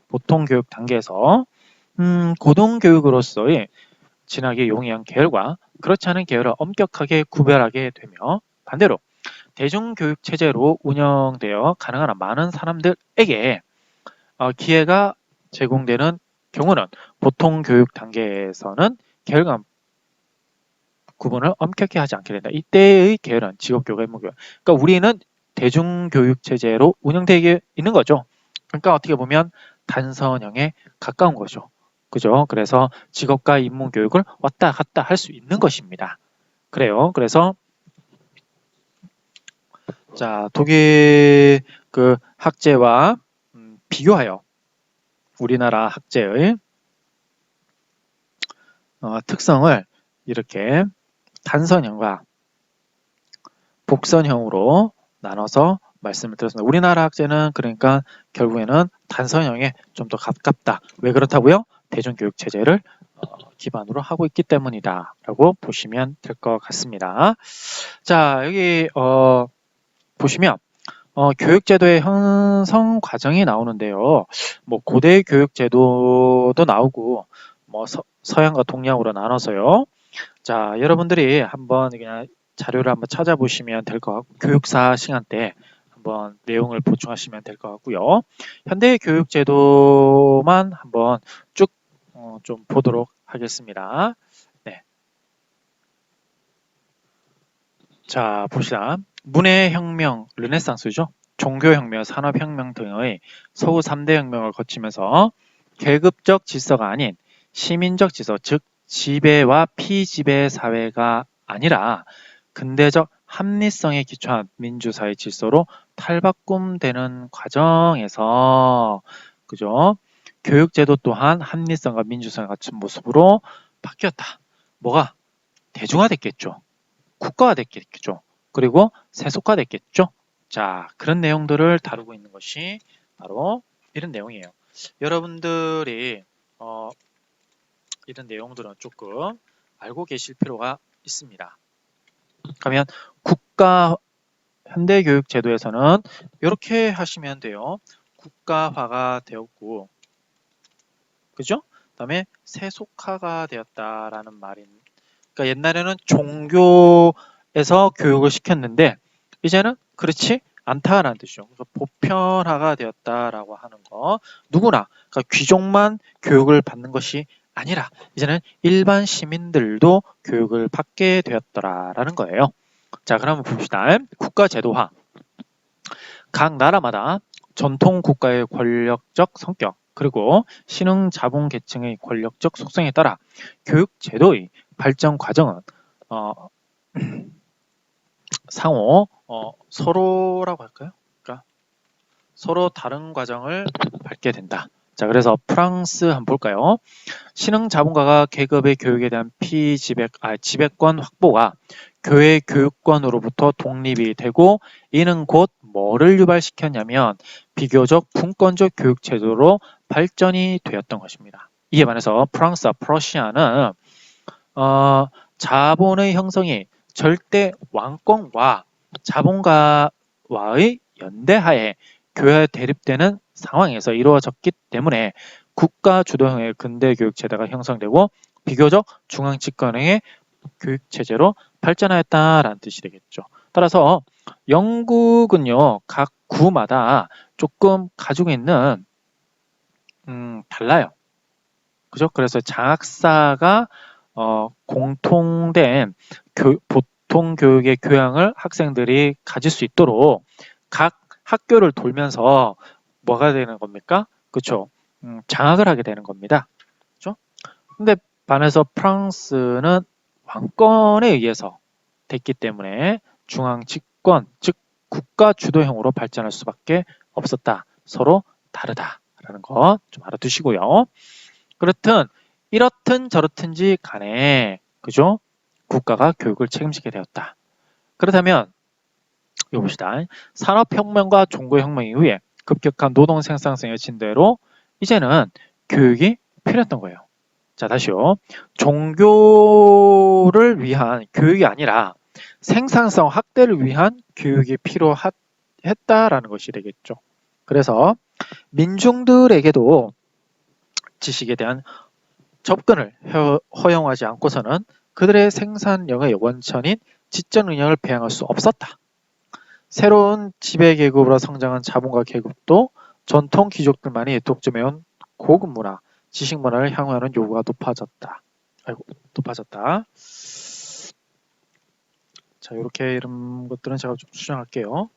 보통 교육 단계에서 고등교육으로서의 진학이 용이한 계열과 그렇지 않은 계열을 엄격하게 구별하게 되며 반대로 대중교육 체제로 운영되어 가능한 많은 사람들에게 기회가 제공되는 경우는 보통 교육 단계에서는 계열 간 구분을 엄격히 하지 않게 된다. 이때의 계열은 직업교육, 인문교육. 그러니까 우리는 대중교육 체제로 운영되어 있는 거죠. 그러니까 어떻게 보면 단선형에 가까운 거죠. 그죠? 그래서 직업과 인문교육을 왔다 갔다 할 수 있는 것입니다. 그래요. 그래서 자, 독일 그 학제와 비교하여 우리나라 학제의 특성을 이렇게 단선형과 복선형으로 나눠서 말씀을 드렸습니다. 우리나라 학제는 그러니까 결국에는 단선형에 좀 더 가깝다. 왜 그렇다고요? 대중교육 체제를 기반으로 하고 있기 때문이다 라고 보시면 될 것 같습니다. 자, 여기 보시면 교육제도의 형성 과정이 나오는데요. 뭐 고대 교육제도도 나오고 뭐 서양과 동양으로 나눠서요. 자, 여러분들이 한번 그냥 자료를 한번 찾아보시면 될 것 같고 교육사 시간 때 한번 내용을 보충하시면 될 것 같고요. 현대 교육제도만 한번 쭉 좀 보도록 하겠습니다. 네. 자, 봅시다. 문해혁명, 르네상스죠. 종교혁명, 산업혁명 등의 서구 3대 혁명을 거치면서 계급적 질서가 아닌 시민적 질서, 즉 지배와 피지배 사회가 아니라 근대적 합리성에 기초한 민주사회 질서로 탈바꿈되는 과정에서 그죠? 교육제도 또한 합리성과 민주성을 갖춘 모습으로 바뀌었다. 뭐가? 대중화됐겠죠. 국가화됐겠죠. 그리고 세속화됐겠죠. 자, 그런 내용들을 다루고 있는 것이 바로 이런 내용이에요. 여러분들이 이런 내용들은 조금 알고 계실 필요가 있습니다. 그러면 국가 현대교육제도에서는 이렇게 하시면 돼요. 국가화가 되었고, 그죠? 그다음에 세속화가 되었다라는 말인. 그러니까 옛날에는 종교 에서 교육을 시켰는데 이제는 그렇지 않다라는 뜻이죠. 그래서 보편화가 되었다라고 하는 거. 누구나 그러니까 귀족만 교육을 받는 것이 아니라 이제는 일반 시민들도 교육을 받게 되었더라라는 거예요. 자, 그럼 봅시다. 국가 제도화. 각 나라마다 전통 국가의 권력적 성격 그리고 신흥 자본 계층의 권력적 속성에 따라 교육 제도의 발전 과정은 상호 서로라고 할까요? 그러니까 서로 다른 과정을 밟게 된다. 자, 그래서 프랑스 한번 볼까요? 신흥 자본가가 계급의 교육에 대한 지배권 확보가 교회 교육권으로부터 독립이 되고 이는 곧 뭐를 유발시켰냐면 비교적 분권적 교육 제도로 발전이 되었던 것입니다. 이에 반해서 프랑스와 프러시아는 자본의 형성이 절대 왕권과 자본가와의 연대하에 교회에 대립되는 상황에서 이루어졌기 때문에 국가 주도형의 근대 교육 제도가 형성되고 비교적 중앙 집권형의 교육 체제로 발전하였다라는 뜻이 되겠죠. 따라서 영국은요 각 구마다 조금 가지고 있는 달라요. 그죠? 그래서 장학사가 공통된 보통 교육의 교양을 학생들이 가질 수 있도록 각 학교를 돌면서 뭐가 되는 겁니까? 그렇죠? 장학을 하게 되는 겁니다. 그렇죠? 근데 반해서 프랑스는 왕권에 의해서 됐기 때문에 중앙 집권, 즉 국가 주도형으로 발전할 수밖에 없었다. 서로 다르다라는 거 좀 알아두시고요. 그렇든 이렇든 저렇든지 간에 그죠? 국가가 교육을 책임지게 되었다. 그렇다면 이거 봅시다. 산업혁명과 종교혁명 이후에 급격한 노동 생산성의 진대로 이제는 교육이 필요했던 거예요. 자, 다시요. 종교를 위한 교육이 아니라 생산성 확대를 위한 교육이 필요했다라는 것이 되겠죠. 그래서 민중들에게도 지식에 대한 접근을 허용하지 않고서는 그들의 생산력의 원천인 지적 능력을 배양할 수 없었다. 새로운 지배계급으로 성장한 자본가 계급도 전통 귀족들만이 독점해온 고급 문화, 지식 문화를 향유하는 요구가 높아졌다. 높아졌다. 자, 이렇게 이런 것들은 제가 좀 수정할게요.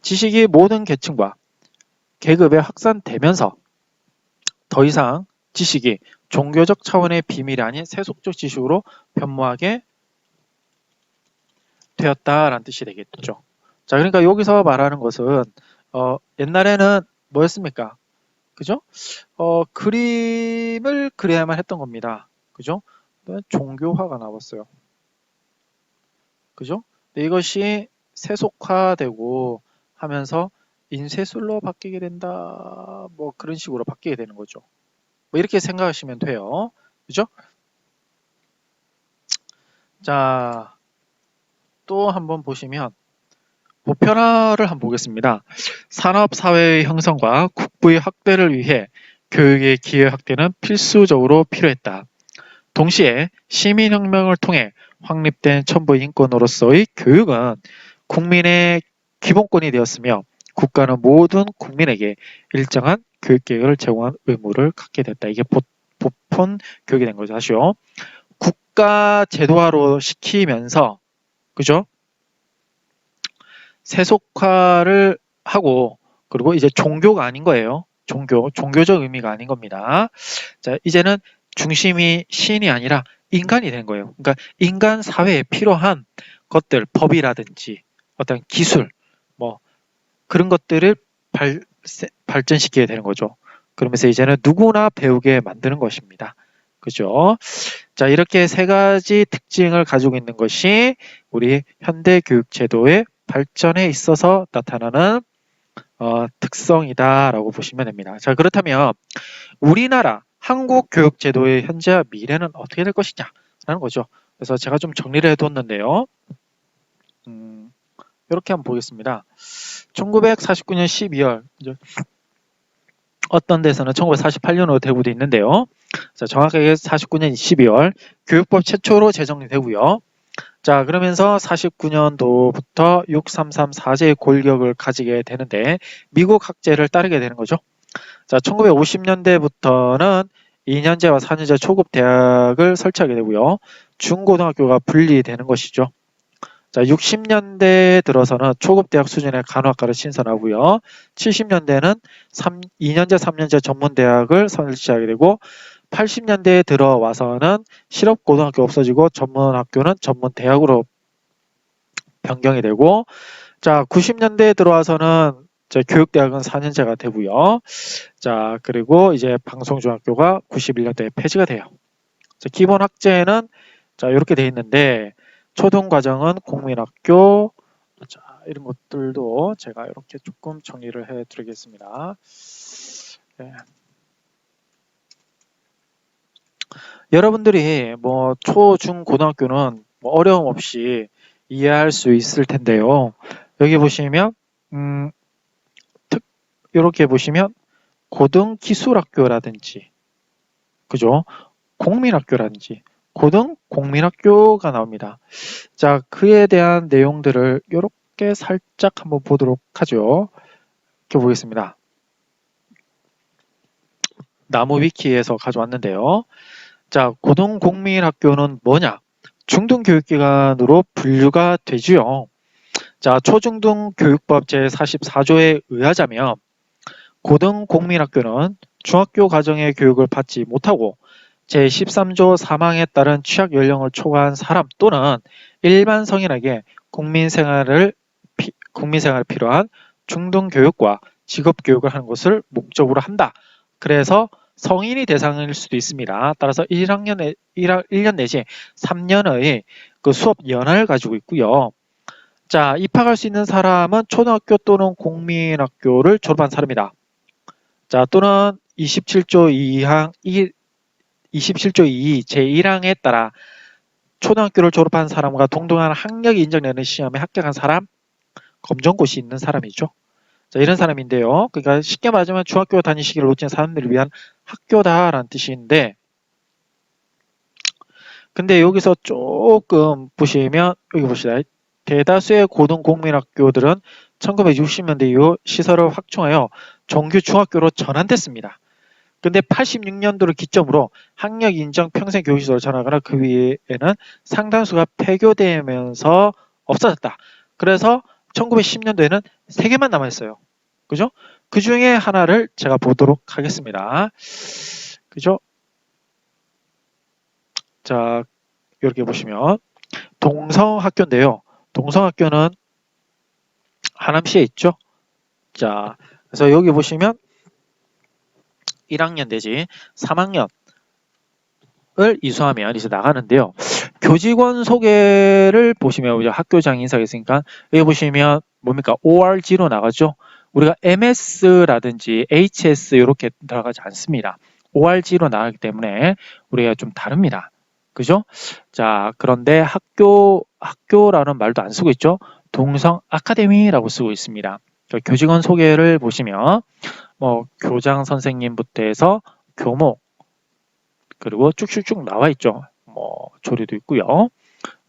지식이 모든 계층과 계급에 확산되면서 더 이상 지식이 종교적 차원의 비밀이 아닌 세속적 지식으로 변모하게 되었다라는 뜻이 되겠죠. 자, 그러니까 여기서 말하는 것은 옛날에는 뭐였습니까? 그죠? 그림을 그려야만 했던 겁니다. 그죠? 종교화가 나왔어요. 그죠? 근데 이것이 세속화되고 하면서 인쇄술로 바뀌게 된다. 뭐 그런 식으로 바뀌게 되는 거죠. 뭐 이렇게 생각하시면 돼요. 그죠? 자, 또 한번 보시면 보편화를 한번 보겠습니다. 산업사회의 형성과 국부의 확대를 위해 교육의 기회 확대는 필수적으로 필요했다. 동시에 시민혁명을 통해 확립된 천부 인권으로서의 교육은 국민의 기본권이 되었으며 국가는 모든 국민에게 일정한 교육계획을 제공한 의무를 갖게 됐다. 이게 보편 교육이 된 거죠. 아시죠? 국가 제도화로 시키면서 그죠? 세속화를 하고 그리고 이제 종교가 아닌 거예요. 종교적 의미가 아닌 겁니다. 자, 이제는 중심이 신이 아니라 인간이 된 거예요. 그러니까 인간 사회에 필요한 것들, 법이라든지 어떤 기술, 뭐 그런 것들을 발전시키게 되는 거죠. 그러면서 이제는 누구나 배우게 만드는 것입니다. 그죠? 자, 이렇게 세 가지 특징을 가지고 있는 것이 우리 현대 교육 제도의 발전에 있어서 나타나는 특성이다라고 보시면 됩니다. 자, 그렇다면 우리나라 한국 교육 제도의 현재와 미래는 어떻게 될 것이냐라는 거죠. 그래서 제가 좀 정리를 해뒀는데요. 이렇게 한번 보겠습니다. 1949년 12월 어떤 데서는 1948년으로 대부도 있는데요. 자, 정확하게 49년 12월 교육법 최초로 제정되고요. 자, 그러면서 49년도부터 6334제의 골격을 가지게 되는데 미국 학제를 따르게 되는 거죠. 자, 1950년대부터는 2년제와 4년제 초급 대학을 설치하게 되고요. 중고등학교가 분리되는 것이죠. 자, 60년대에 들어서는 초급 대학 수준의 간호학과를 신설하고요. 70년대는 2년제, 3년제 전문 대학을 설치하게 되고 80년대에 들어와서는 실업고등학교 없어지고 전문학교는 전문대학으로 변경이 되고 자, 90년대에 들어와서는 교육대학은 4년제가 되고요. 자, 그리고 이제 방송중학교가 91년도에 폐지가 돼요. 자, 기본 학제는 자, 이렇게 돼 있는데 초등과정은 국민학교 자, 이런 것들도 제가 이렇게 조금 정리를 해 드리겠습니다. 네. 여러분들이 뭐 초, 중, 고등학교는 뭐 어려움 없이 이해할 수 있을 텐데요. 여기 보시면 이렇게 보시면 고등기술학교라든지 그죠? 공민학교라든지 고등공민학교가 나옵니다. 자, 그에 대한 내용들을 이렇게 살짝 한번 보도록 하죠. 이렇게 보겠습니다. 나무 위키에서 가져왔는데요. 자, 고등공민학교는 뭐냐? 중등교육기관으로 분류가 되지요. 자, 초중등교육법 제44조에 의하자면 고등공민학교는 중학교 과정의 교육을 받지 못하고 제13조 사망에 따른 취약 연령을 초과한 사람 또는 일반 성인에게 국민생활에 필요한 중등교육과 직업교육을 하는 것을 목적으로 한다. 그래서 성인이 대상일 수도 있습니다. 따라서 1년 내지 3년의 그 수업 연한을 가지고 있고요. 자, 입학할 수 있는 사람은 초등학교 또는 공민학교를 졸업한 사람이다. 자, 또는 27조 2 제1항에 따라 초등학교를 졸업한 사람과 동등한 학력이 인정되는 시험에 합격한 사람, 검정고시 있는 사람이죠. 자, 이런 사람인데요. 그러니까 쉽게 말하자면 중학교 다니시기를 놓친 사람들을 위한 학교다라는 뜻인데, 근데 여기서 조금 보시면 여기 봅시다. 대다수의 고등공민학교들은 1960년대 이후 시설을 확충하여 정규 중학교로 전환됐습니다. 근데 86년도를 기점으로 학력 인정 평생 교육시설로 전하거나 그 위에는 상당수가 폐교되면서 없어졌다. 그래서 1910년도에는 3개만 남아있어요. 그죠? 그 중에 하나를 제가 보도록 하겠습니다. 그죠? 자, 이렇게 보시면 동성학교인데요. 동성학교는 하남시에 있죠. 자, 그래서 여기 보시면 1학년 내지 3학년을 이수하면 이제 나가는데요. 교직원 소개를 보시면 이제 학교장 인사가 있으니까 여기 보시면 뭡니까? ORG로 나가죠. 우리가 MS라든지 HS 이렇게 들어가지 않습니다. ORG로 나가기 때문에 우리가 좀 다릅니다. 그죠? 자, 그런데 학교라는 말도 안 쓰고 있죠. 동성 아카데미라고 쓰고 있습니다. 교직원 소개를 보시면 뭐 교장 선생님부터 해서 교목 그리고 쭉쭉쭉 나와 있죠. 뭐 조리도 있고요.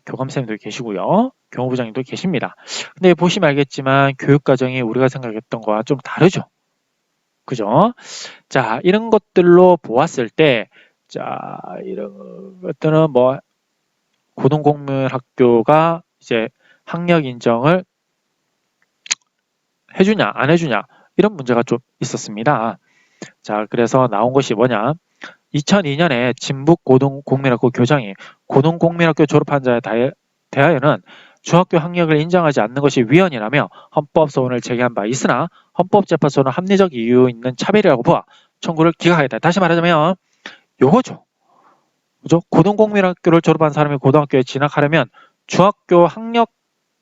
교감선생님도 계시고요. 교무부장님도 계십니다. 근데 보시면 알겠지만 교육과정이 우리가 생각했던 거와 좀 다르죠. 그죠? 자, 이런 것들로 보았을 때, 자, 이런 것들은 뭐 고등공무원학교가 이제 학력 인정을 해주냐, 안 해주냐, 이런 문제가 좀 있었습니다. 자, 그래서 나온 것이 뭐냐? 2002년에 진북 고등공민학교 교장이 고등공민학교 졸업한 자에 대하여는 중학교 학력을 인정하지 않는 것이 위헌이라며 헌법소원을 제기한 바 있으나 헌법재판소는 합리적 이유 있는 차별이라고 보아 청구를 기각하였다. 다시 말하자면 요거죠. 그죠? 고등공민학교를 졸업한 사람이 고등학교에 진학하려면 중학교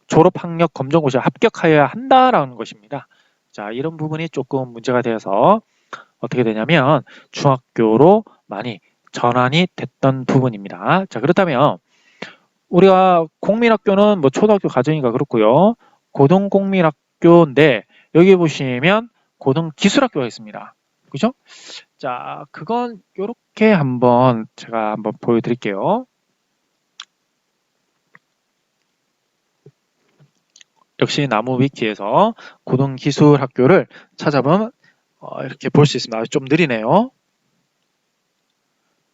졸업 학력 검정고시에 합격하여야 한다라는 것입니다. 자, 이런 부분이 조금 문제가 되어서 어떻게 되냐면 중학교로 많이 전환이 됐던 부분입니다. 자, 그렇다면 우리가 공민학교는 뭐 초등학교 과정인가 그렇고요. 고등공민학교인데 여기 보시면 고등기술학교가 있습니다. 그죠? 자, 그건 이렇게 제가 한번 보여드릴게요. 역시 나무 위키에서 고등기술학교를 찾아보면 이렇게 볼 수 있습니다. 좀 느리네요.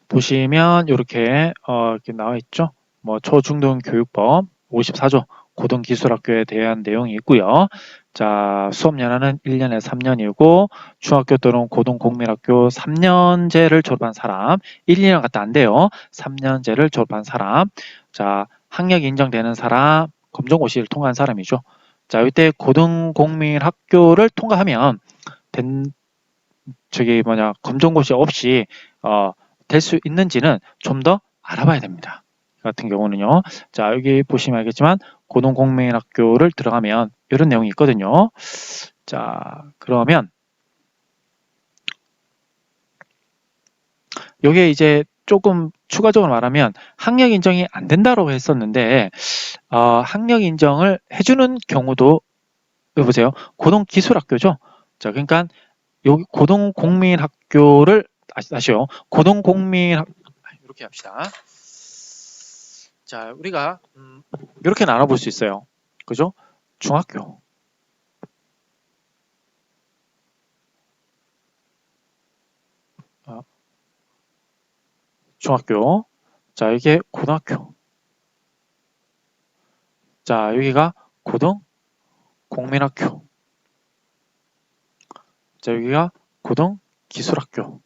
보시면 이렇게 이렇게 나와 있죠. 뭐 초중등교육법 54조 고등기술학교에 대한 내용이 있고요. 자, 수업 연한은 1년에 3년이고 중학교 또는 고등공민학교 3년제를 졸업한 사람 1, 2년 갔다 안 돼요. 3년제를 졸업한 사람 자, 학력 인정되는 사람 검정고시를 통과한 사람이죠. 자, 이때 고등공민학교를 통과하면 검정고시 없이 될 수 있는지는 좀 더 알아봐야 됩니다. 같은 경우는요. 자, 여기 보시면 알겠지만 고등공민학교를 들어가면 이런 내용이 있거든요. 자, 그러면 여기에 이제 조금 추가적으로 말하면 학력 인정이 안 된다고 했었는데 학력 인정을 해주는 경우도 여기 보세요. 고등기술학교죠. 자, 그러니까 여기 고등공민학교를 다시요. 이렇게 합시다. 자, 우리가 이렇게 나눠볼 수 있어요. 그죠? 중학교. 중학교. 자, 이게 고등학교. 자, 여기가 고등공민학교. 자, 여기가 고등기술학교.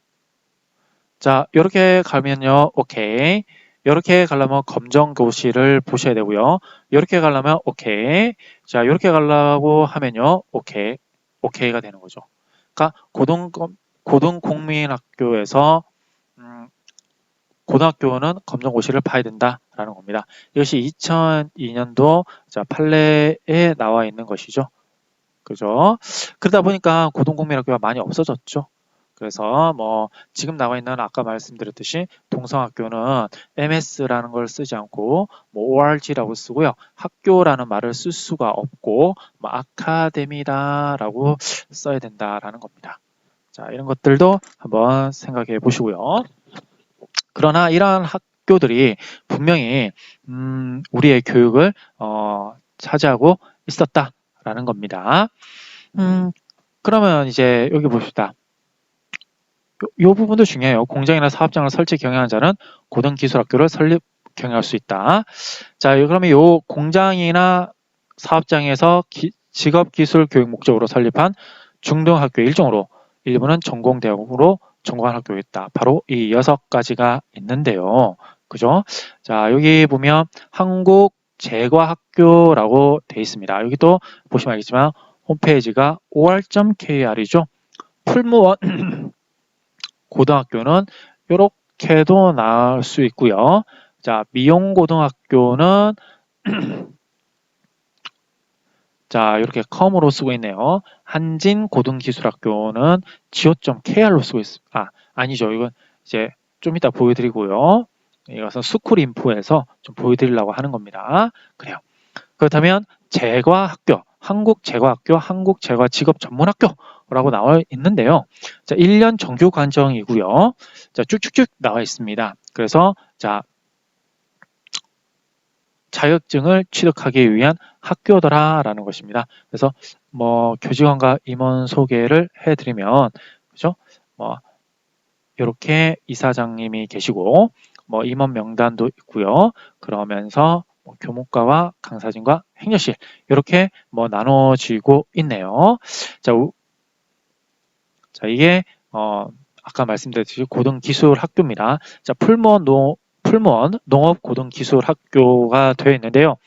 자, 이렇게 가면요. 오케이. 이렇게 가려면 검정고시를 보셔야 되고요. 이렇게 가려면 오케이. 자, 이렇게 가려고 하면요. 오케이. 오케이가 되는 거죠. 그러니까 고등공민학교에서 고등학교는 검정고시를 봐야 된다라는 겁니다. 이것이 2002년도 판례에 나와 있는 것이죠. 그죠? 그러다 보니까 고등공민학교가 많이 없어졌죠. 그래서 뭐 지금 나와 있는 아까 말씀드렸듯이 동성학교는 MS라는 걸 쓰지 않고 뭐 ORG라고 쓰고요. 학교라는 말을 쓸 수가 없고 뭐 아카데미다라고 써야 된다라는 겁니다. 자, 이런 것들도 한번 생각해 보시고요. 그러나 이러한 학교들이 분명히 우리의 교육을 차지하고 있었다라는 겁니다. 그러면 이제 여기 봅시다. 요 부분도 중요해요. 공장이나 사업장을 설치 경영하는 자는 고등기술학교를 설립 경영할 수 있다. 자, 그러면 요 공장이나 사업장에서 직업기술 교육 목적으로 설립한 중등학교 일종으로 일부는 전공대학으로 전공한 학교가 있다. 바로 이 6가지가 있는데요. 그죠? 자, 여기 보면 한국제과학교라고 되어 있습니다. 여기도 보시면 알겠지만 홈페이지가 or.kr이죠. 풀무원 고등학교는 이렇게도 나올 수 있고요. 자, 미용고등학교는 자, 이렇게 컴으로 쓰고 있네요. 한진고등기술학교는 go.kr로 쓰고 있습니다. 아니죠. 이건 이제 좀 이따 보여드리고요. 이것은 스쿨인포에서 좀 보여드리려고 하는 겁니다. 그래요. 그렇다면 제과학교, 한국제과학교, 한국제과직업전문학교라고 나와 있는데요. 자, 1년 정규 관정이고요. 자, 쭉쭉쭉 나와 있습니다. 그래서 자, 자격증을 취득하기 위한 학교더라라는 것입니다. 그래서 뭐 교직원과 임원 소개를 해드리면 그죠? 뭐 이렇게 이사장님이 계시고 뭐 임원 명단도 있고요. 그러면서 뭐 교무과와 강사진과 행정실 이렇게 뭐 나눠지고 있네요. 자, 이게 아까 말씀드렸듯이 고등기술학교입니다. 자, 풀무원 농업고등기술학교가 되어 있는데요.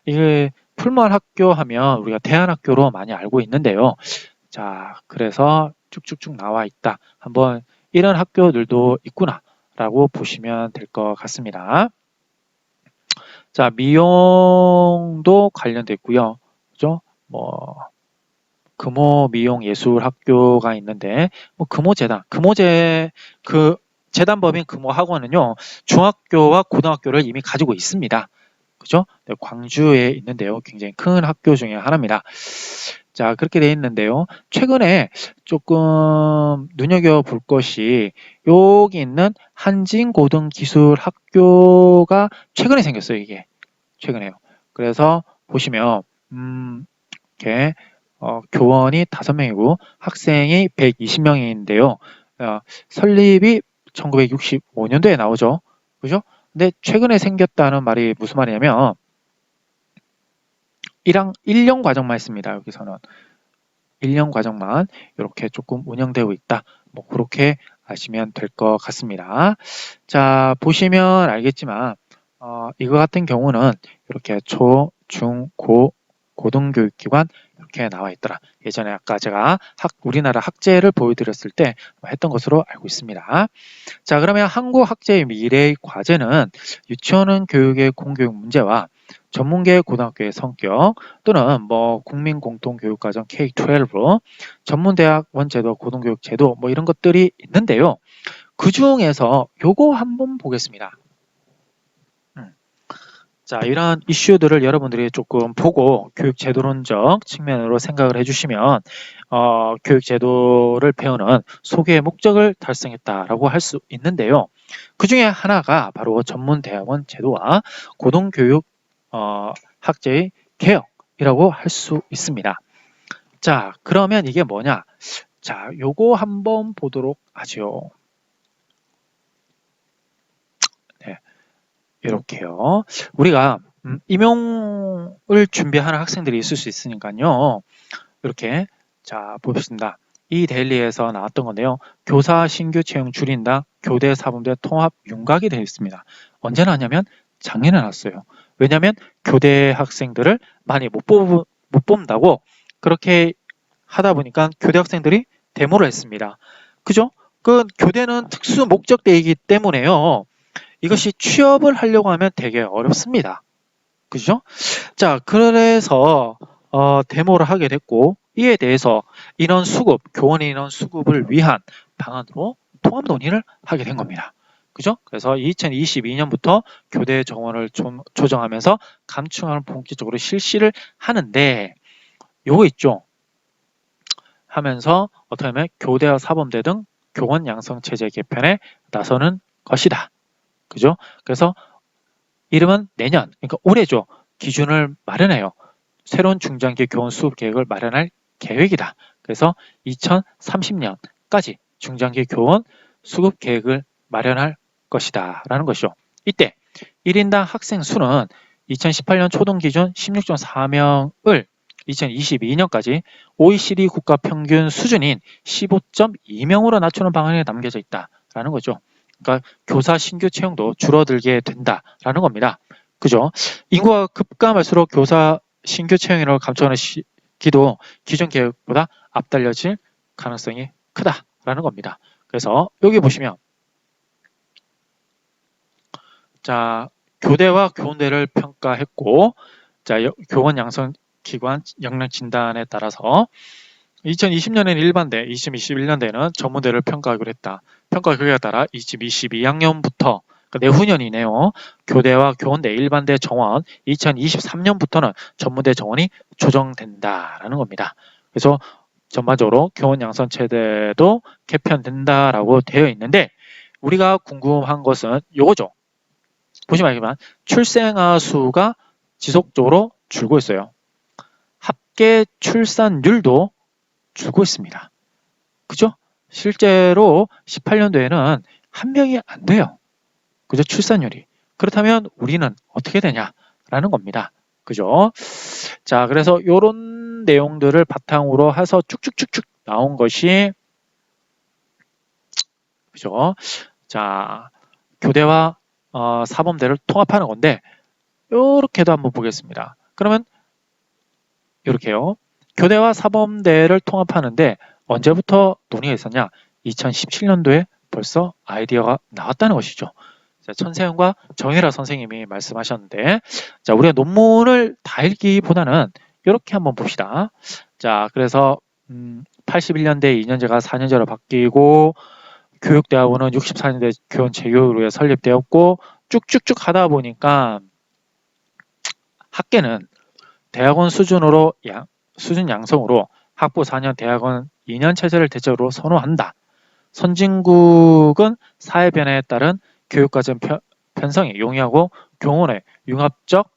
이게 풀무원 학교 하면 우리가 대안학교로 많이 알고 있는데요. 자, 그래서 쭉쭉쭉 나와 있다. 한번 이런 학교들도 있구나라고 보시면 될 것 같습니다. 자, 미용도 관련돼 있고요. 그죠? 뭐 금호 미용 예술 학교가 있는데 뭐 금호재단, 그 재단법인 금호학원은요. 중학교와 고등학교를 이미 가지고 있습니다. 그죠? 네, 광주에 있는데요. 굉장히 큰 학교 중에 하나입니다. 자, 그렇게 돼 있는데요. 최근에 조금 눈여겨볼 것이 여기 있는 한진고등기술학교가 최근에 생겼어요. 이게 최근에요. 그래서 보시면 이렇게 교원이 5명이고 학생이 120명인데요. 설립이 1965년도에 나오죠. 그죠? 근데 최근에 생겼다는 말이 무슨 말이냐면 1년 과정만 있습니다. 여기서는 1년 과정만 이렇게 조금 운영되고 있다. 뭐 그렇게 아시면 될 것 같습니다. 자, 보시면 알겠지만 이거 같은 경우는 이렇게 초, 중, 고등교육기관 이렇게 나와 있더라. 예전에 아까 제가 우리나라 학제를 보여드렸을 때 했던 것으로 알고 있습니다. 자, 그러면 한국 학제의 미래의 과제는 유치원 교육의 공교육 문제와 전문계 고등학교의 성격 또는 뭐 국민공통교육과정 K-12, 전문대학원 제도, 고등교육 제도 뭐 이런 것들이 있는데요. 그 중에서 요거 한번 보겠습니다. 자, 이런 이슈들을 여러분들이 조금 보고 교육제도론적 측면으로 생각을 해주시면 교육제도를 배우는 소개의 목적을 달성했다라고 할 수 있는데요. 그 중에 하나가 바로 전문대학원 제도와 고등교육 학제의 개혁이라고 할 수 있습니다. 자, 그러면 이게 뭐냐? 자, 요거 한번 보도록 하죠. 네, 이렇게요. 우리가 임용을 준비하는 학생들이 있을 수 있으니까요. 이렇게 자 보겠습니다. 이 데일리에서 나왔던 건데요. 교사 신규 채용 줄인다. 교대 사범대 통합 윤곽이 되어 있습니다. 언제 나왔냐면 작년에 나왔어요. 왜냐하면 교대 학생들을 많이 못 뽑는다고 그렇게 하다 보니까 교대 학생들이 데모를 했습니다. 그죠? 그 교대는 특수 목적대이기 때문에요. 이것이 취업을 하려고 하면 되게 어렵습니다. 그죠? 자, 그래서 데모를 하게 됐고 이에 대해서 인원 수급, 교원 인원 수급을 위한 방안으로 통합 논의를 하게 된 겁니다. 그죠? 그래서 2022년부터 교대 정원을 조정하면서 감축을 본격적으로 실시를 하는데 요거 있죠. 하면서 어떻게 하면 교대와 사범대 등 교원 양성 체제 개편에 나서는 것이다. 그죠? 그래서 이름은 내년, 그러니까 올해죠. 기준을 마련해요. 새로운 중장기 교원 수급 계획을 마련할 계획이다. 그래서 2030년까지 중장기 교원 수급 계획을 마련할 것이다. 라는 것이죠. 이때 1인당 학생 수는 2018년 초등 기준 16.4명을 2022년까지 OECD 국가 평균 수준인 15.2명으로 낮추는 방안이 남겨져 있다라는 거죠. 그러니까 교사 신규 채용도 줄어들게 된다라는 겁니다. 그죠? 인구가 급감할수록 교사 신규 채용인을 감축하는 시기도 기존 계획보다 앞달려질 가능성이 크다라는 겁니다. 그래서 여기 보시면 자, 교대와 교원대를 평가했고 자, 교원 양성 기관 역량 진단에 따라서 2020년에는 일반대, 2021년대는 전문대를 평가하기로 했다. 평가 결과에 따라 2022학년부터 내후년이네요. 교대와 교원대 일반대 정원 2023년부터는 전문대 정원이 조정된다라는 겁니다. 그래서 전반적으로 교원 양성 체제도 개편된다라고 되어 있는데 우리가 궁금한 것은 이거죠. 보시면 알겠지만 출생아 수가 지속적으로 줄고 있어요. 합계 출산율도 줄고 있습니다. 그죠? 실제로 18년도에는 한 명이 안 돼요. 그죠? 출산율이. 그렇다면 우리는 어떻게 되냐라는 겁니다. 그죠? 자, 그래서 이런 내용들을 바탕으로 해서 쭉쭉쭉쭉 나온 것이 그죠? 자, 교대와 사범대를 통합하는 건데 이렇게도 한번 보겠습니다. 그러면 이렇게요. 교대와 사범대를 통합하는데 언제부터 논의가 있었냐? 2017년도에 벌써 아이디어가 나왔다는 것이죠. 자, 천세현과 정혜라 선생님이 말씀하셨는데 자, 우리가 논문을 다 읽기보다는 이렇게 한번 봅시다. 자, 그래서 81년대 2년제가 4년제로 바뀌고 교육대학원은 64년대 교원 재교육을 위해 설립되었고 쭉쭉쭉 하다 보니까 학계는 대학원 수준으로 수준 양성으로 학부 4년 대학원 2년 체제를 대체로 선호한다. 선진국은 사회 변화에 따른 교육과정 편성에 용이하고 교원의 융합적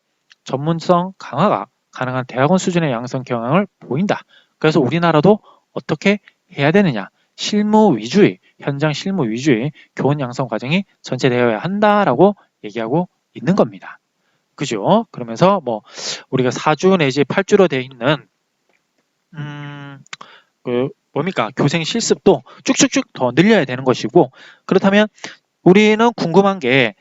전문성 강화가 가능한 대학원 수준의 양성 경향을 보인다. 그래서 우리나라도 어떻게 해야 되느냐? 실무 위주의, 현장 실무 위주의 교원 양성 과정이 전개되어야 한다라고 얘기하고 있는 겁니다. 그죠? 그러면서 뭐 우리가 4주 내지 8주로 되어 있는 뭡니까? 교생 실습도 쭉쭉쭉 더 늘려야 되는 것이고, 그렇다면 우리는 궁금한 게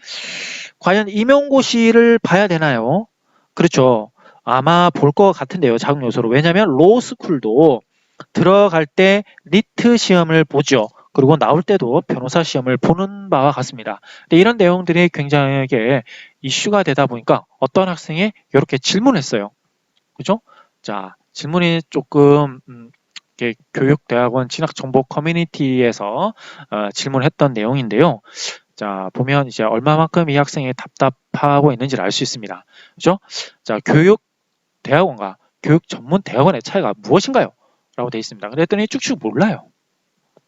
과연 임용고시를 봐야 되나요? 그렇죠. 아마 볼 것 같은데요. 자격 요소로. 왜냐하면 로스쿨도 들어갈 때 리트 시험을 보죠. 그리고 나올 때도 변호사 시험을 보는 바와 같습니다. 근데 이런 내용들이 굉장히 이슈가 되다 보니까 어떤 학생이 이렇게 질문했어요. 그죠? 자, 질문이 조금 교육대학원 진학정보 커뮤니티에서 질문했던 내용인데요. 자, 보면 이제 얼마만큼 이 학생이 답답하고 있는지를 알 수 있습니다. 그죠? 자, 교육대학원과 교육전문대학원의 차이가 무엇인가요? 라고 되어 있습니다. 그랬더니 쭉쭉 몰라요.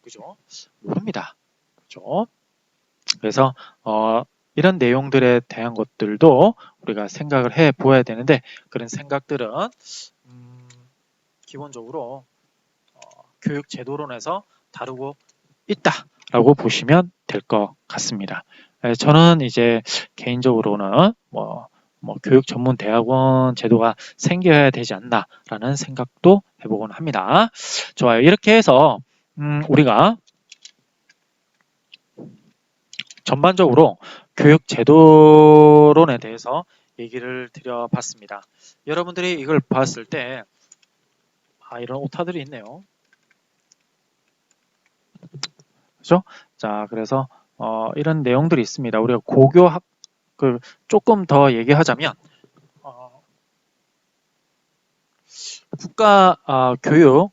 그죠? 모릅니다. 그죠? 그래서 이런 내용들에 대한 것들도 우리가 생각을 해 보아야 되는데, 그런 생각들은 기본적으로 교육 제도론에서 다루고 있다라고 보시면 될 것 같습니다. 저는 이제 개인적으로는 교육 전문 대학원 제도가 생겨야 되지 않나라는 생각도 해보곤 합니다. 좋아요. 이렇게 해서 우리가 전반적으로 교육 제도론에 대해서 얘기를 드려봤습니다. 여러분들이 이걸 봤을 때 이런 오타들이 있네요. 그죠? 자, 그래서 이런 내용들이 있습니다. 우리가 고교학 조금 더 얘기하자면 국가 교육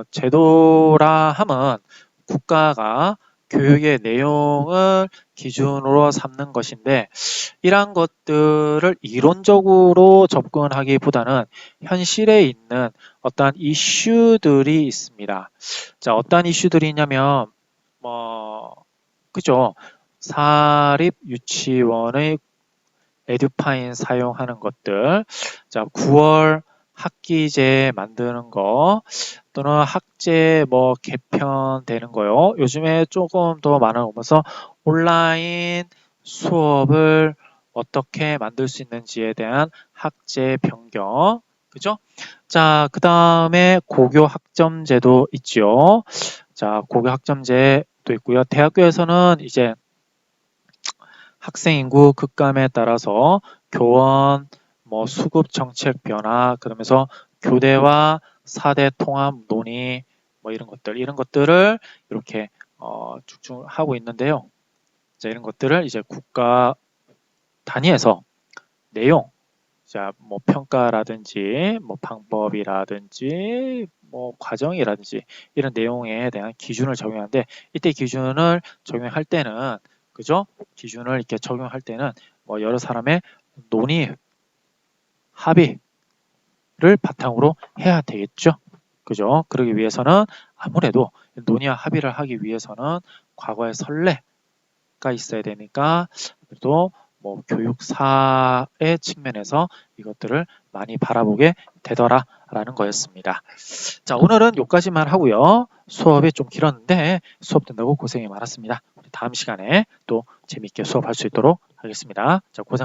제도라 함은 국가가 교육의 내용을 기준으로 삼는 것인데, 이러한 것들을 이론적으로 접근하기보다는 현실에 있는 어떠한 이슈들이 있습니다. 자, 어떠한 이슈들이 있냐면 그죠? 사립 유치원의 에듀파인 사용하는 것들, 자, 9월 학기제 만드는 거, 또는 학제 개편되는 거요. 요즘에 조금 더 많아오면서 온라인 수업을 어떻게 만들 수 있는지에 대한 학제 변경, 그죠? 자, 그 다음에 고교 학점제도 있죠. 자, 고교 학점제도 있고요. 대학교에서는 이제 학생 인구 급감에 따라서 교원 수급 정책 변화, 그러면서 교대와 사대 통합 논의 이런 것들을 이렇게 쭉쭉 하고 있는데요. 자, 이런 것들을 이제 국가 단위에서 내용, 자, 평가라든지 방법이라든지 과정이라든지 이런 내용에 대한 기준을 적용하는데, 이때 기준을 적용할 때는 그죠? 기준을 이렇게 적용할 때는 여러 사람의 논의, 합의를 바탕으로 해야 되겠죠. 그죠? 그러기 위해서는 아무래도 논의와 합의를 하기 위해서는 과거의 선례가 있어야 되니까, 그래도 교육사의 측면에서 이것들을 많이 바라보게 되더라라는 거였습니다. 자, 오늘은 여기까지만 하고요. 수업이 좀 길었는데 수업 듣느라고 고생이 많았습니다. 우리 다음 시간에 또 재밌게 수업할 수 있도록 하겠습니다. 자, 고생